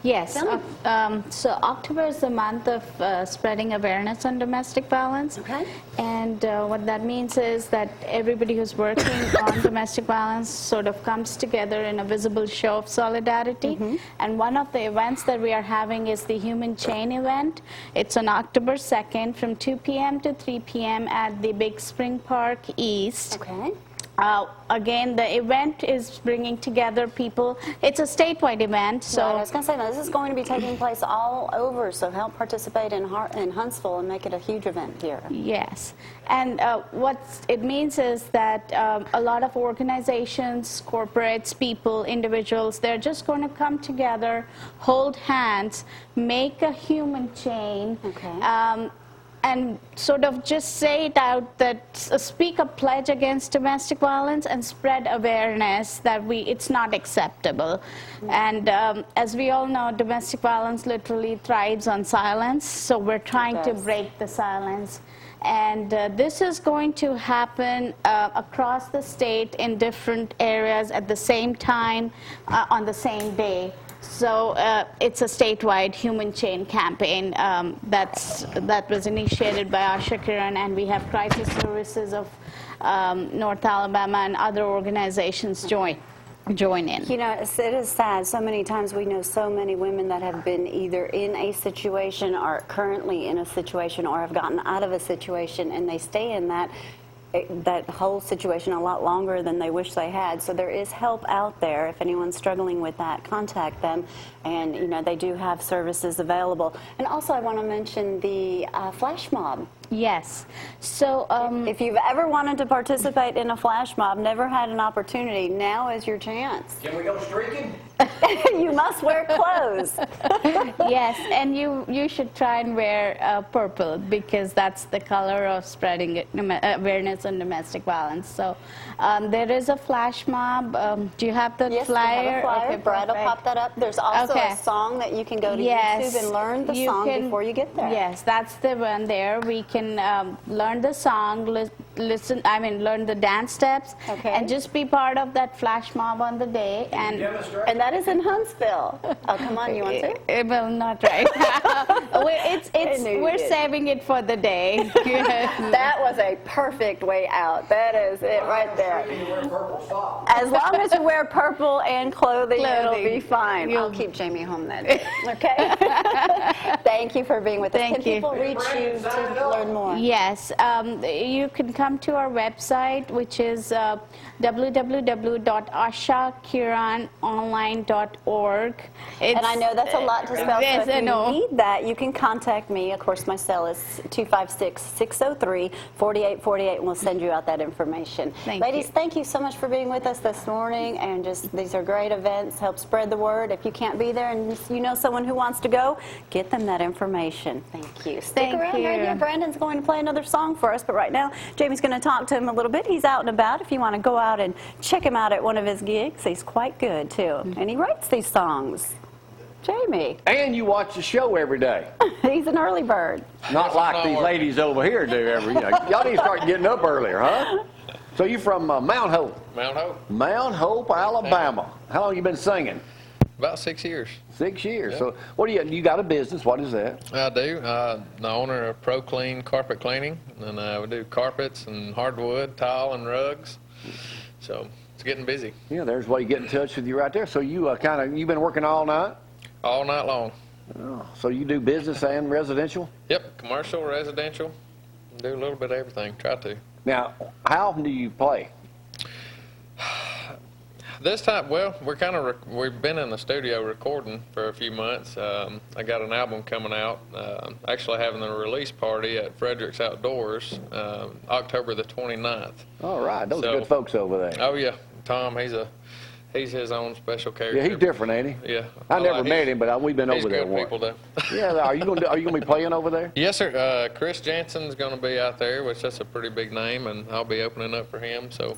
[SPEAKER 9] Yes.
[SPEAKER 1] Tell me.
[SPEAKER 9] So October is the month of spreading awareness on domestic violence.
[SPEAKER 1] Okay.
[SPEAKER 9] And what that means is that everybody who's working on domestic violence sort of comes together in a visible show of solidarity. And one of the events that we are having is the Human Chain event. It's on October 2nd from 2 p.m. to 3 p.m. at the Big Spring Park East.
[SPEAKER 1] Okay.
[SPEAKER 9] Again, the event is bringing together people. It's a statewide event, so
[SPEAKER 1] Right, I was going to say, now, this is going to be taking place all over, so help participate in Huntsville and make it a huge event here.
[SPEAKER 9] yes. And what it means is that a lot of organizations, corporates, people, individuals, they're just going to come together, hold hands, make a human chain.
[SPEAKER 1] Okay.
[SPEAKER 9] And sort of just say it out that speak a pledge against domestic violence and spread awareness that it's not acceptable. And as we all know, domestic violence literally thrives on silence, so we're trying to
[SPEAKER 1] does.
[SPEAKER 9] break the silence. And this is going to happen across the state in different areas at the same time on the same day. So it's a statewide human chain campaign that was initiated by Asha Kiran, and we have crisis services of North Alabama and other organizations join in.
[SPEAKER 1] You know, it is sad. So many times we know so many women that have been either in a situation or currently in a situation or have gotten out of a situation, and they stay in that whole situation a lot longer than they wish they had. So there is help out there. If anyone's struggling with that, contact them. And, you know, they do have services available. And also I want to mention the flash mob.
[SPEAKER 9] Yes. So
[SPEAKER 1] If you've ever wanted to participate in a flash mob, never had an opportunity, now is your chance.
[SPEAKER 2] Can we go streaking?
[SPEAKER 1] You must wear clothes.
[SPEAKER 9] yes, and you should try and wear purple because that's the color of spreading awareness on domestic violence. So there is a flash mob. Do you have the
[SPEAKER 1] Yes,
[SPEAKER 9] flyer?
[SPEAKER 1] we have a flyer.
[SPEAKER 9] Okay,
[SPEAKER 1] Brad will
[SPEAKER 9] perfect.
[SPEAKER 1] pop that up. There's also
[SPEAKER 9] Okay.
[SPEAKER 1] a song that you can go to
[SPEAKER 9] Yes,
[SPEAKER 1] YouTube and learn the
[SPEAKER 9] you
[SPEAKER 1] song
[SPEAKER 9] can-
[SPEAKER 1] before you get there.
[SPEAKER 9] Yes, that's the one there. We can learn the song, learn the dance steps,
[SPEAKER 1] Okay.
[SPEAKER 9] and just be part of that flash mob on the day. And
[SPEAKER 1] And that is in Huntsville. Oh, come on, you want to?
[SPEAKER 9] well, not right now.
[SPEAKER 1] knew you
[SPEAKER 9] We're
[SPEAKER 1] did.
[SPEAKER 9] saving it for the day.
[SPEAKER 1] That was a perfect way out. That is it right there.
[SPEAKER 2] You wear purple socks.
[SPEAKER 1] As long as you wear purple and clothing, it'll be
[SPEAKER 9] Clothing.
[SPEAKER 1] fine. I'll keep Jamie home that day. Okay? Thank you for being with us.
[SPEAKER 9] Thank
[SPEAKER 1] Can
[SPEAKER 9] you.
[SPEAKER 1] people reach you to learn more?
[SPEAKER 9] Yes, you can come to our website, which is www.ashakiranonline.org.
[SPEAKER 1] And I know that's a lot to spell,
[SPEAKER 9] Yes,
[SPEAKER 1] so if
[SPEAKER 9] I
[SPEAKER 1] you
[SPEAKER 9] know.
[SPEAKER 1] need that, you can contact me. Of course, my cell is 256-603-4848, and we'll send you out that information.
[SPEAKER 9] Thank
[SPEAKER 1] Ladies,
[SPEAKER 9] you.
[SPEAKER 1] thank you so much for being with us this morning, and just these are great events. Help spread the word. If you can't be there and you know someone who wants to go, get them that information. Thank you. Stick
[SPEAKER 9] Thank
[SPEAKER 1] around
[SPEAKER 9] you.
[SPEAKER 1] right here. Brandon's going to play another song for us, but right now, Jamie's going to talk to him a little bit. He's out and about. If you want to go out and check him out at one of his gigs, he's quite good, too. And he writes these songs. Jamie,
[SPEAKER 2] And you watch the show every day.
[SPEAKER 1] he's an early bird.
[SPEAKER 2] Not like these ladies over here do every day. Y'all need to start getting up earlier, huh? So you from Mount Hope?
[SPEAKER 5] Mount Hope,
[SPEAKER 2] Mount Hope, Alabama. How long you been singing?
[SPEAKER 5] about 6 years.
[SPEAKER 2] 6 years.
[SPEAKER 5] Yeah.
[SPEAKER 2] So what do you got a business? What is that?
[SPEAKER 5] I do. The owner of Pro Clean Carpet Cleaning, and we do carpets and hardwood, tile, and rugs. So it's getting busy
[SPEAKER 2] Yeah, there's a way to get in touch with you right there. So you you've been working all night?
[SPEAKER 5] all night long.
[SPEAKER 2] Oh, so you do business and residential?
[SPEAKER 5] Yep, commercial, residential, do a little bit of everything. Try to.
[SPEAKER 2] Now, how often do you play?
[SPEAKER 5] This time, well, we've been in the studio recording for a few months. I got an album coming out. Actually having a release party at Frederick's Outdoors, October the 29th.
[SPEAKER 2] All right, those are good folks over there.
[SPEAKER 5] Oh yeah, Tom, he's his own special character.
[SPEAKER 2] Yeah, he's different, ain't he?
[SPEAKER 5] Yeah.
[SPEAKER 2] I never met him, but we've been over there once.
[SPEAKER 5] He's good people, though.
[SPEAKER 2] Yeah, are you gonna be playing over there?
[SPEAKER 5] Yes, sir. Chris Jansen's going to be out there, which that's a pretty big name, and I'll be opening up for him. So,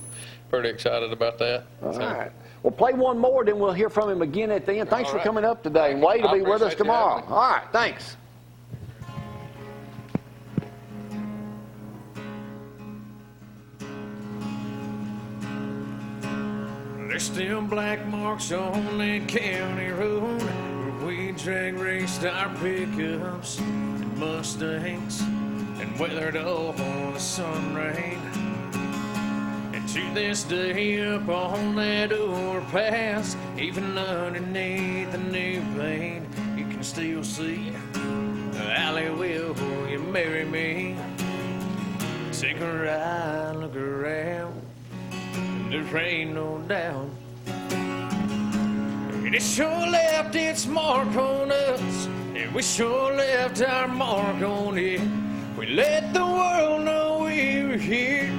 [SPEAKER 5] pretty excited about that.
[SPEAKER 2] All right. Well, play one more, then we'll hear from him again at the end. Thanks for coming up today, and Wade will be with us tomorrow. All right, thanks.
[SPEAKER 7] There's still black marks on that county road where we drag raced our pickups and Mustangs and weathered up on the sun rain. And to this day up on that overpass, even underneath the new paint, you can still see Allie, will you marry me? Take a ride, look around, there ain't no doubt. And it sure left its mark on us, and we sure left our mark on it. We let the world know we were here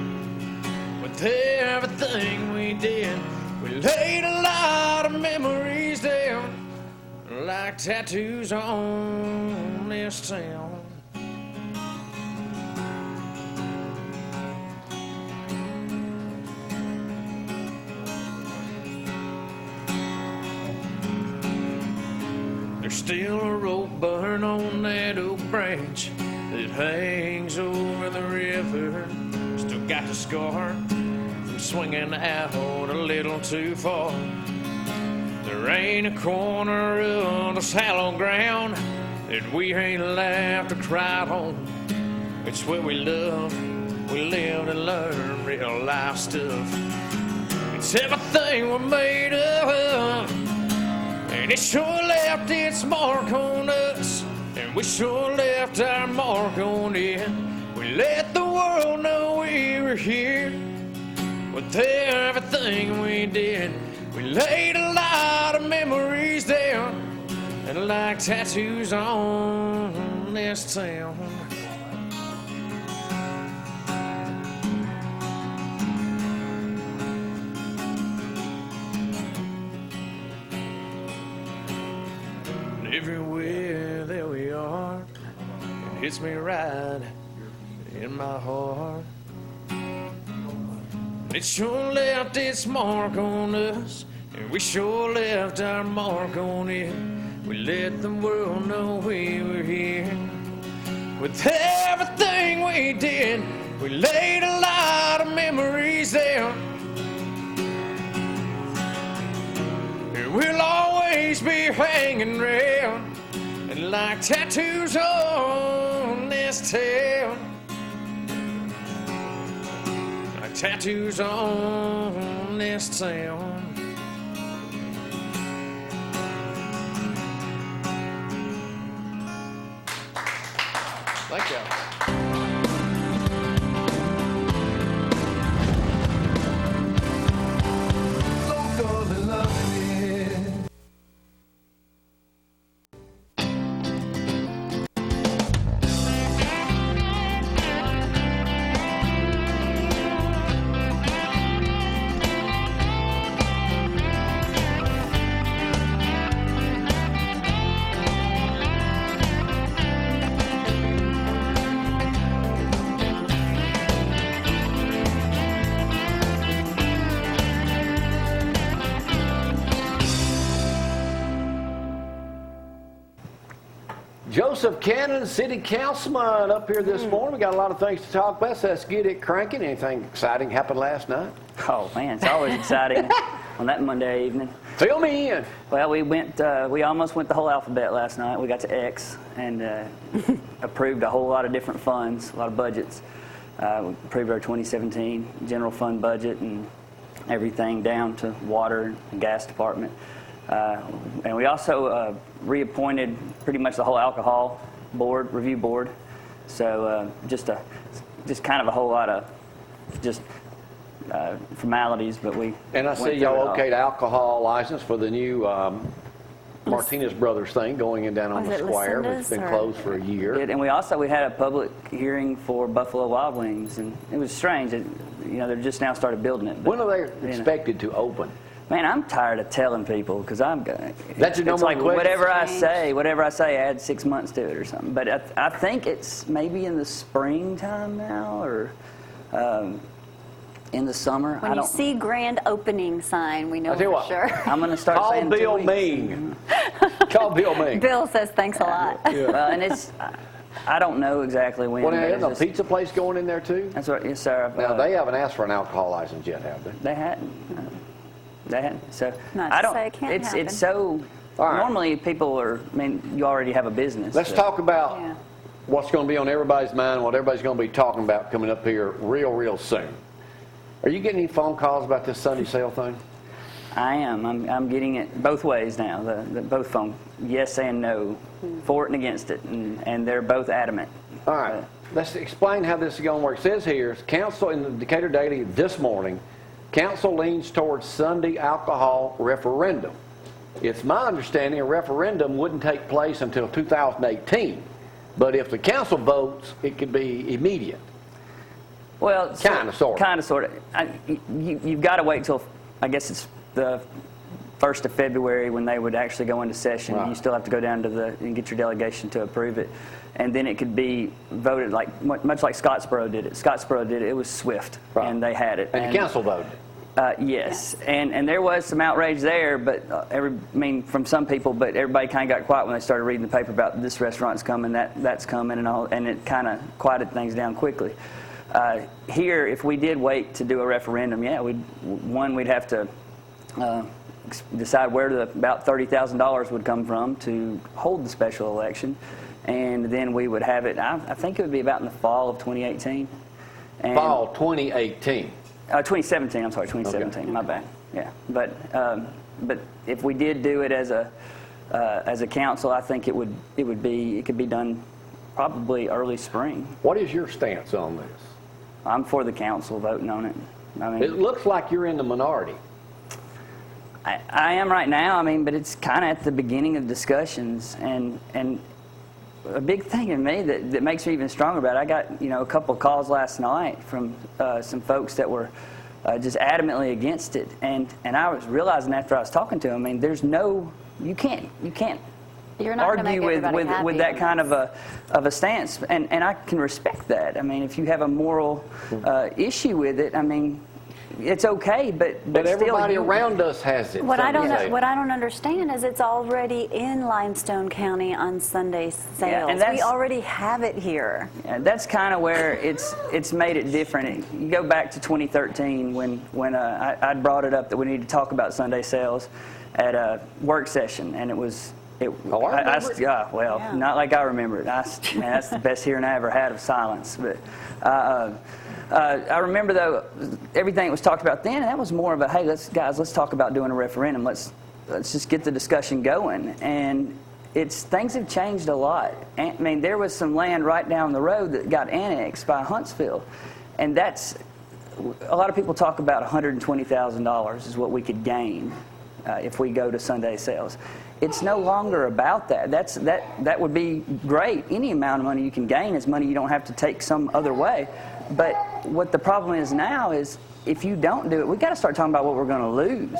[SPEAKER 7] with everything we did. We laid a lot of memories down like tattoos on this town. There's still a rope burn on that oak branch that hangs over the river. Still got the scar from swinging out a little too far. There ain't a corner of this hallowed ground that we ain't laughed or cried on. It's where we loved, we lived and learned real life stuff. It's everything we're made of. And it sure left its mark on us, and we sure left our mark on it. We let the world know we were here with everything we did. We laid a lot of memories down, and like tattoos on this town. Everywhere that we are, it hits me right in my heart. It sure left its mark on us, and we sure left our mark on it. We let the world know we were here with everything we did. We laid a lot of memories down, and we'll always be hanging round, and like tattoos on this town, like tattoos on this town.
[SPEAKER 2] Thank you. Joseph Cannon, City Councilman, up here this morning. We got a lot of things to talk about, so let's get it cranking. Anything exciting happened last night?
[SPEAKER 4] Oh, man, it's always exciting on that Monday evening.
[SPEAKER 2] Fill me in.
[SPEAKER 4] Well, we almost went the whole alphabet last night. We got to X and approved a whole lot of different funds, a lot of budgets. We approved our 2017 general fund budget and everything down to water and gas department. And we also reappointed pretty much the whole alcohol board, review board. So just kind of a whole lot of just formalities, but we
[SPEAKER 2] And I
[SPEAKER 4] went
[SPEAKER 2] see
[SPEAKER 4] through
[SPEAKER 2] y'all
[SPEAKER 4] it all.
[SPEAKER 2] okayed alcohol license for the new Martinez Brothers thing going in down on
[SPEAKER 1] Was
[SPEAKER 2] the
[SPEAKER 1] it
[SPEAKER 2] square.
[SPEAKER 1] Lucinda's
[SPEAKER 2] It's been
[SPEAKER 1] or-
[SPEAKER 2] closed for a year.
[SPEAKER 4] And we had a public hearing for Buffalo Wild Wings, and it was strange. They're just now started building it.
[SPEAKER 2] When are they expected to open?
[SPEAKER 4] Man, I'm tired of telling people because I'm going.
[SPEAKER 2] That's your
[SPEAKER 4] It's
[SPEAKER 2] number
[SPEAKER 4] like
[SPEAKER 2] one question?
[SPEAKER 4] whatever I say, add 6 months to it or something. But I think it's maybe in the springtime now or in the summer.
[SPEAKER 1] When you see grand opening sign, we know
[SPEAKER 2] I'll tell you
[SPEAKER 1] for
[SPEAKER 2] what,
[SPEAKER 1] sure.
[SPEAKER 4] I'm going to start
[SPEAKER 2] Call
[SPEAKER 4] saying 2
[SPEAKER 2] Bill
[SPEAKER 4] weeks.
[SPEAKER 2] Mean. Call Bill Mean.
[SPEAKER 1] Bill says thanks a lot.
[SPEAKER 4] Well, and it's I don't know exactly when.
[SPEAKER 2] Well, now,
[SPEAKER 4] but
[SPEAKER 2] isn't
[SPEAKER 4] it's
[SPEAKER 2] a
[SPEAKER 4] just-
[SPEAKER 2] pizza place going in there too?
[SPEAKER 4] That's right, yes, sir.
[SPEAKER 2] Now, they haven't asked for an alcohol license yet, have they?
[SPEAKER 4] They hadn't. They hadn't. So
[SPEAKER 1] Not
[SPEAKER 4] I
[SPEAKER 1] to
[SPEAKER 4] don't.
[SPEAKER 1] say it can't
[SPEAKER 4] it's
[SPEAKER 1] happen.
[SPEAKER 4] so.
[SPEAKER 2] All right.
[SPEAKER 4] Normally, people are. I mean, you already have a business.
[SPEAKER 2] Let's
[SPEAKER 4] so-
[SPEAKER 2] talk about
[SPEAKER 1] Yeah.
[SPEAKER 2] what's going to be on everybody's mind, what everybody's going to be talking about coming up here real soon. Are you getting any phone calls about this Sunday sale thing?
[SPEAKER 4] I am. I'm getting it both ways now. The both phone, yes and no, for it and against it, and they're both adamant.
[SPEAKER 2] All right. Let's explain how this is going to work. It says here, council in the Decatur Daily this morning, council leans towards Sunday alcohol referendum. It's my understanding a referendum wouldn't take place until 2018, but if the council votes, it could be immediate.
[SPEAKER 4] Well,
[SPEAKER 2] Kinda, sorta.
[SPEAKER 4] Kind of, sort of. You've got to wait till, I guess it's the 1st of February when they would actually go into session.
[SPEAKER 2] Right.
[SPEAKER 4] You still have to go down to and get your delegation to approve it. And then it could be voted much like Scottsboro did it. Scottsboro did it. It was swift,
[SPEAKER 2] Right.
[SPEAKER 4] and they had it.
[SPEAKER 2] And the council voted.
[SPEAKER 4] Yes, and there was some outrage there, but from some people, but everybody kind of got quiet when they started reading the paper about this restaurant's coming, that's coming, and all, and it kind of quieted things down quickly. Here, if we did wait to do a referendum, yeah, we'd have to decide where about $30,000 would come from to hold the special election, and then we would have it. I think it would be about in the fall of 2018. And,
[SPEAKER 2] Fall 2018.
[SPEAKER 4] 2017. I'm sorry, 2017.
[SPEAKER 2] Okay.
[SPEAKER 4] My bad. Yeah, but if we did do it as a council, I think it could be done probably early spring.
[SPEAKER 2] What is your stance on this?
[SPEAKER 4] I'm for the council voting on it. I mean,
[SPEAKER 2] It looks like you're in the minority.
[SPEAKER 4] I am right now. I mean, but it's kind of at the beginning of discussions, and a big thing in me that makes me even stronger about it. I got a couple of calls last night from some folks that were just adamantly against it, and I was realizing after I was talking to them, I mean, you can't
[SPEAKER 1] You're not gonna
[SPEAKER 4] argue
[SPEAKER 1] make everybody happy
[SPEAKER 4] with that
[SPEAKER 1] on
[SPEAKER 4] kind
[SPEAKER 1] this.
[SPEAKER 4] of a stance, and I can respect that. I mean, if you have a moral issue with it, I mean, it's okay, but still,
[SPEAKER 2] everybody around us has it.
[SPEAKER 1] What I
[SPEAKER 2] Sunday sale.
[SPEAKER 1] don't understand is it's already in Limestone County on Sunday sales.
[SPEAKER 4] and
[SPEAKER 1] We
[SPEAKER 4] that's-
[SPEAKER 1] already have it here.
[SPEAKER 4] Yeah, that's kind of where it's made it different. You go back to 2013 when I'd brought it up that we need to talk about Sunday sales at a work session, and it was.
[SPEAKER 2] I remember it.
[SPEAKER 1] Yeah.
[SPEAKER 4] Not like I remember it. Man, that's the best hearing I ever had of silence. But I remember though everything that was talked about then, and that was more of a hey, let's talk about doing a referendum. Let's just get the discussion going. And things have changed a lot. I mean, there was some land right down the road that got annexed by Huntsville, and that's a lot of people talk about $120,000 is what we could gain if we go to Sunday sales. It's no longer about that. That would be great. Any amount of money you can gain is money you don't have to take some other way. But what the problem is now is if you don't do it, we've got to start talking about what we're going to lose.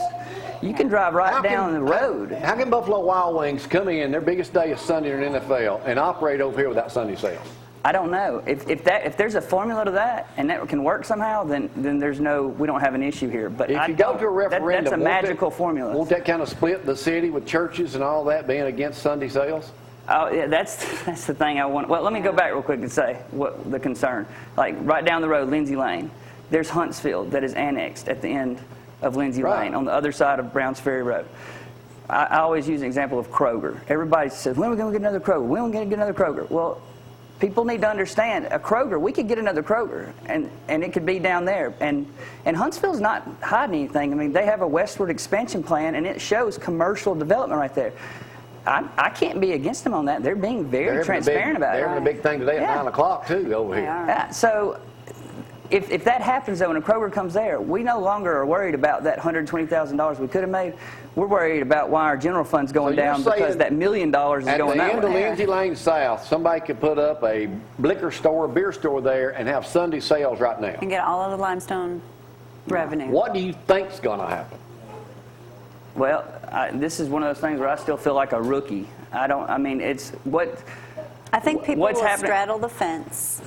[SPEAKER 4] You can drive right down the road.
[SPEAKER 2] How can Buffalo Wild Wings come in, their biggest day is Sunday in the NFL, and operate over here without Sunday sales?
[SPEAKER 4] I don't know. If there's a formula to that and that can work somehow, then we don't have an issue here. But
[SPEAKER 2] If you go to a referendum,
[SPEAKER 4] that's a
[SPEAKER 2] won't
[SPEAKER 4] magical formula.
[SPEAKER 2] Won't that kind of split the city with churches and all that being against Sunday sales?
[SPEAKER 4] Oh, yeah, that's the thing I want. Well, let me go back real quick and say what the concern. Like right down the road, Lindsay Lane, there's Huntsville that is annexed at the end of Lindsay Lane on the other side of Browns Ferry Road. I always use an example of Kroger. Everybody says, when are we going to get another Kroger? When are we going to get another Kroger? Well, people need to understand a Kroger, we could get another Kroger, and it could be down there. And Huntsville's not hiding anything. I mean, they have a westward expansion plan, and it shows commercial development right there. I can't be against them on that. They're being very transparent about it.
[SPEAKER 2] They're having a big thing today at 9 o'clock, too, over here.
[SPEAKER 4] So if that happens, though, and a Kroger comes there, we no longer are worried about that $120,000 we could have made. We're worried about why our general fund's going down because that $1 million is going that way.
[SPEAKER 2] At the end of Lindsay Lane South, somebody could put up a liquor store, beer store there, and have Sunday sales right now.
[SPEAKER 1] And get all of the limestone revenue.
[SPEAKER 2] What do you think's going to happen?
[SPEAKER 4] Well, this is one of those things where I still feel like a rookie. I mean, it's what.
[SPEAKER 1] I think people
[SPEAKER 4] what's
[SPEAKER 1] will
[SPEAKER 4] happening?
[SPEAKER 1] straddle the fence.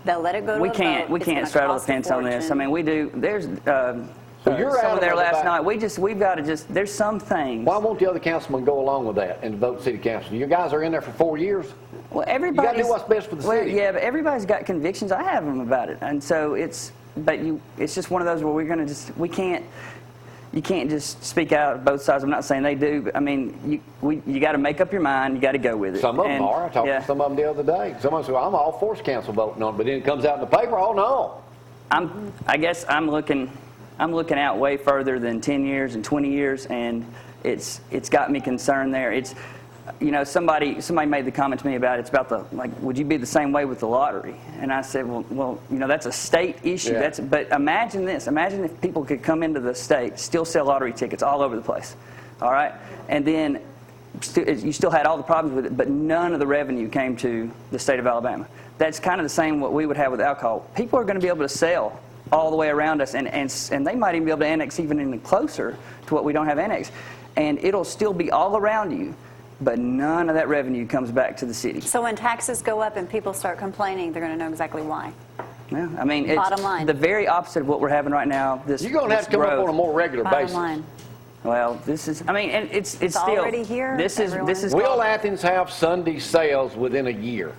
[SPEAKER 1] They'll let it go to
[SPEAKER 4] We
[SPEAKER 1] a
[SPEAKER 4] can't.
[SPEAKER 1] vote.
[SPEAKER 4] We
[SPEAKER 1] It's
[SPEAKER 4] can't
[SPEAKER 1] gonna
[SPEAKER 4] straddle the
[SPEAKER 1] cost a
[SPEAKER 4] fence on this. I
[SPEAKER 1] fortune.
[SPEAKER 4] mean, we do. There's
[SPEAKER 2] you're
[SPEAKER 4] someone there
[SPEAKER 2] adamant
[SPEAKER 4] last
[SPEAKER 2] about-
[SPEAKER 4] night. We've got to just. There's some things.
[SPEAKER 2] Why won't the other councilmen go along with that and vote city council? You guys are in there for 4 years.
[SPEAKER 4] Well, everybody.
[SPEAKER 2] You got to do what's best for the city.
[SPEAKER 4] Yeah, but everybody's got convictions. I have them about it, and so it's. But it's just one of those where we're going to just. We can't. You can't just speak out of both sides. I'm not saying they do, but I mean, you got to make up your mind. You got to go with it.
[SPEAKER 2] Some of them
[SPEAKER 4] And,
[SPEAKER 2] are. I talked
[SPEAKER 4] yeah.
[SPEAKER 2] to some of them the other day. Some of them say, well, I'm all for council voting on it, but then it comes out in the paper. Oh no.
[SPEAKER 4] I guess I'm looking out way further than 10 years and 20 years, and it's got me concerned there. It's, you know, somebody made the comment to me about it's about the, like, would you be the same way with the lottery? And I said, well, you know, that's a state issue.
[SPEAKER 2] Yeah.
[SPEAKER 4] But imagine this. Imagine if people could come into the state, still sell lottery tickets all over the place, all right? And then you still had all the problems with it, but none of the revenue came to the state of Alabama. That's kind of the same what we would have with alcohol. People are going to be able to sell all the way around us, and they might even be able to annex even closer to what we don't have annexed. And it'll still be all around you, but none of that revenue comes back to the city.
[SPEAKER 1] So when taxes go up and people start complaining, they're going to know exactly why.
[SPEAKER 4] Yeah, I mean, it's
[SPEAKER 1] Bottom line.
[SPEAKER 4] the very opposite of what we're having right now.
[SPEAKER 2] You're going to have to come up on a more regular
[SPEAKER 1] Bottom
[SPEAKER 2] basis.
[SPEAKER 1] line.
[SPEAKER 4] Well, this is, I mean, and it's still
[SPEAKER 1] already here,
[SPEAKER 4] This
[SPEAKER 1] everyone.
[SPEAKER 4] is.
[SPEAKER 2] Will Athens have Sunday sales within a year?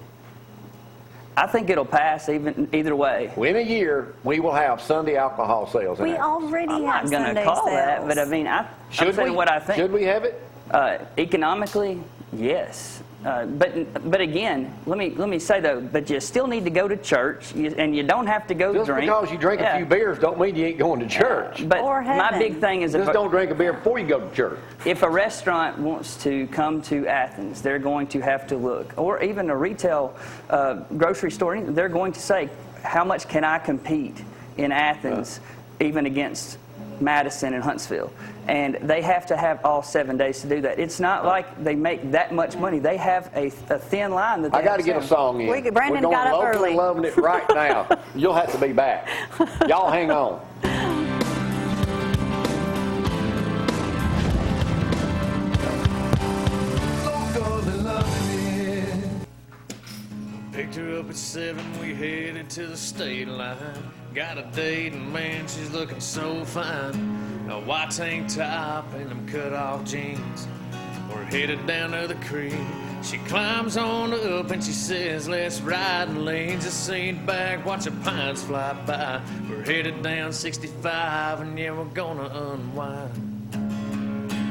[SPEAKER 4] I think it'll pass either way.
[SPEAKER 2] Within a year, we will have Sunday alcohol sales. in
[SPEAKER 1] We
[SPEAKER 2] Athens.
[SPEAKER 1] already
[SPEAKER 4] I'm
[SPEAKER 1] have
[SPEAKER 4] not going
[SPEAKER 1] Sunday
[SPEAKER 4] to call that,
[SPEAKER 1] sales.
[SPEAKER 4] but I mean, I'm
[SPEAKER 2] Should
[SPEAKER 4] saying
[SPEAKER 2] we?
[SPEAKER 4] what I think.
[SPEAKER 2] Should we have it?
[SPEAKER 4] Economically, yes. But again, let me say though, but you still need to go to church, and you don't have to go
[SPEAKER 2] Just
[SPEAKER 4] drink.
[SPEAKER 2] because you drink a few beers don't mean you ain't going to church.
[SPEAKER 4] But
[SPEAKER 1] Or
[SPEAKER 4] my
[SPEAKER 1] heaven.
[SPEAKER 4] big thing is
[SPEAKER 2] Just don't drink a beer before you go to church.
[SPEAKER 4] if a restaurant wants to come to Athens, they're going to have to look, or even a retail grocery store, they're going to say, how much can I compete in Athens, even against Madison and Huntsville? And they have to have all 7 days to do that. It's not like they make that much money. They have a thin line that they
[SPEAKER 2] I got to
[SPEAKER 4] have
[SPEAKER 2] get a song in.
[SPEAKER 1] Brandon
[SPEAKER 2] We're going
[SPEAKER 1] got up
[SPEAKER 2] local
[SPEAKER 1] early.
[SPEAKER 2] and loving it right now. You'll have to be back. Y'all hang on.
[SPEAKER 7] Picked her up at 7, we headed to the state line. Got a date and man, she's looking so fine. A white tank top and them cut-off jeans. We're headed down to the creek. She climbs on up and she says, let's ride, and leans a seat back, watch the pines fly by. We're headed down 65 and yeah, we're gonna unwind.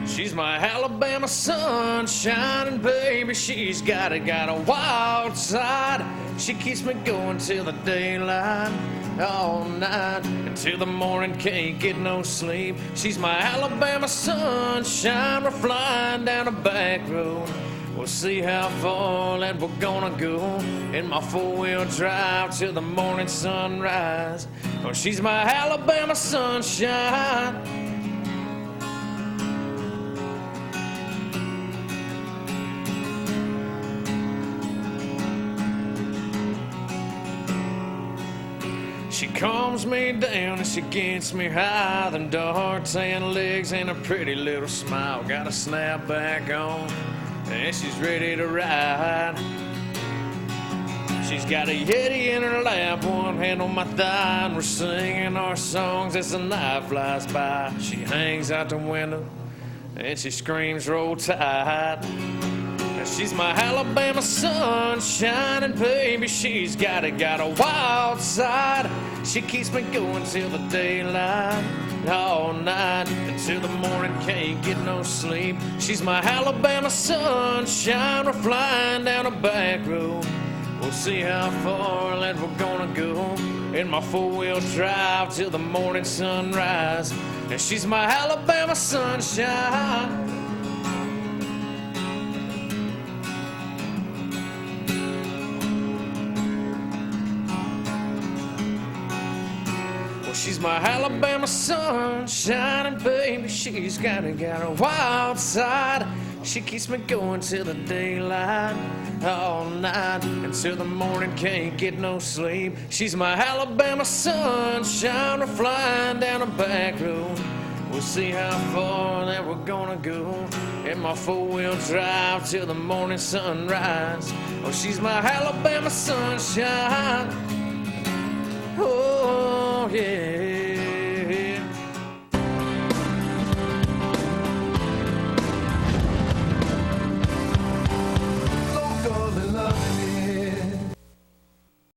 [SPEAKER 7] She's my Alabama sunshine, and baby, she's got a wild side. She keeps me going till the daylight, all night, until the morning, can't get no sleep. She's my Alabama sunshine, we're flying down a back road. We'll see how far that we're gonna go in my four-wheel drive till the morning sunrise. Oh, she's my Alabama sunshine. She calms me down and she gets me high. Them dark tan legs and a pretty little smile. Got a snapback on and she's ready to ride. She's got a Yeti in her lap, one hand on my thigh, and we're singing our songs as the night flies by. She hangs out the window and she screams, roll tide. She's my Alabama sunshine, and baby, she's got a wild side. She keeps me going till the daylight, all night, until the morning, can't get no sleep. She's my Alabama sunshine, we're flying down a back road. We'll see how far that we're gonna go in my four-wheel drive till the morning sunrise. And she's my Alabama sunshine. She's my Alabama sunshine, baby. She's got a wild side. She keeps me going till the daylight, all night, until the morning, can't get no sleep. She's my Alabama sunshine. We're flying down a back road. We'll see how far that we're gonna go in my four-wheel drive till the morning sunrise. Oh, she's my Alabama sunshine. Oh, yeah.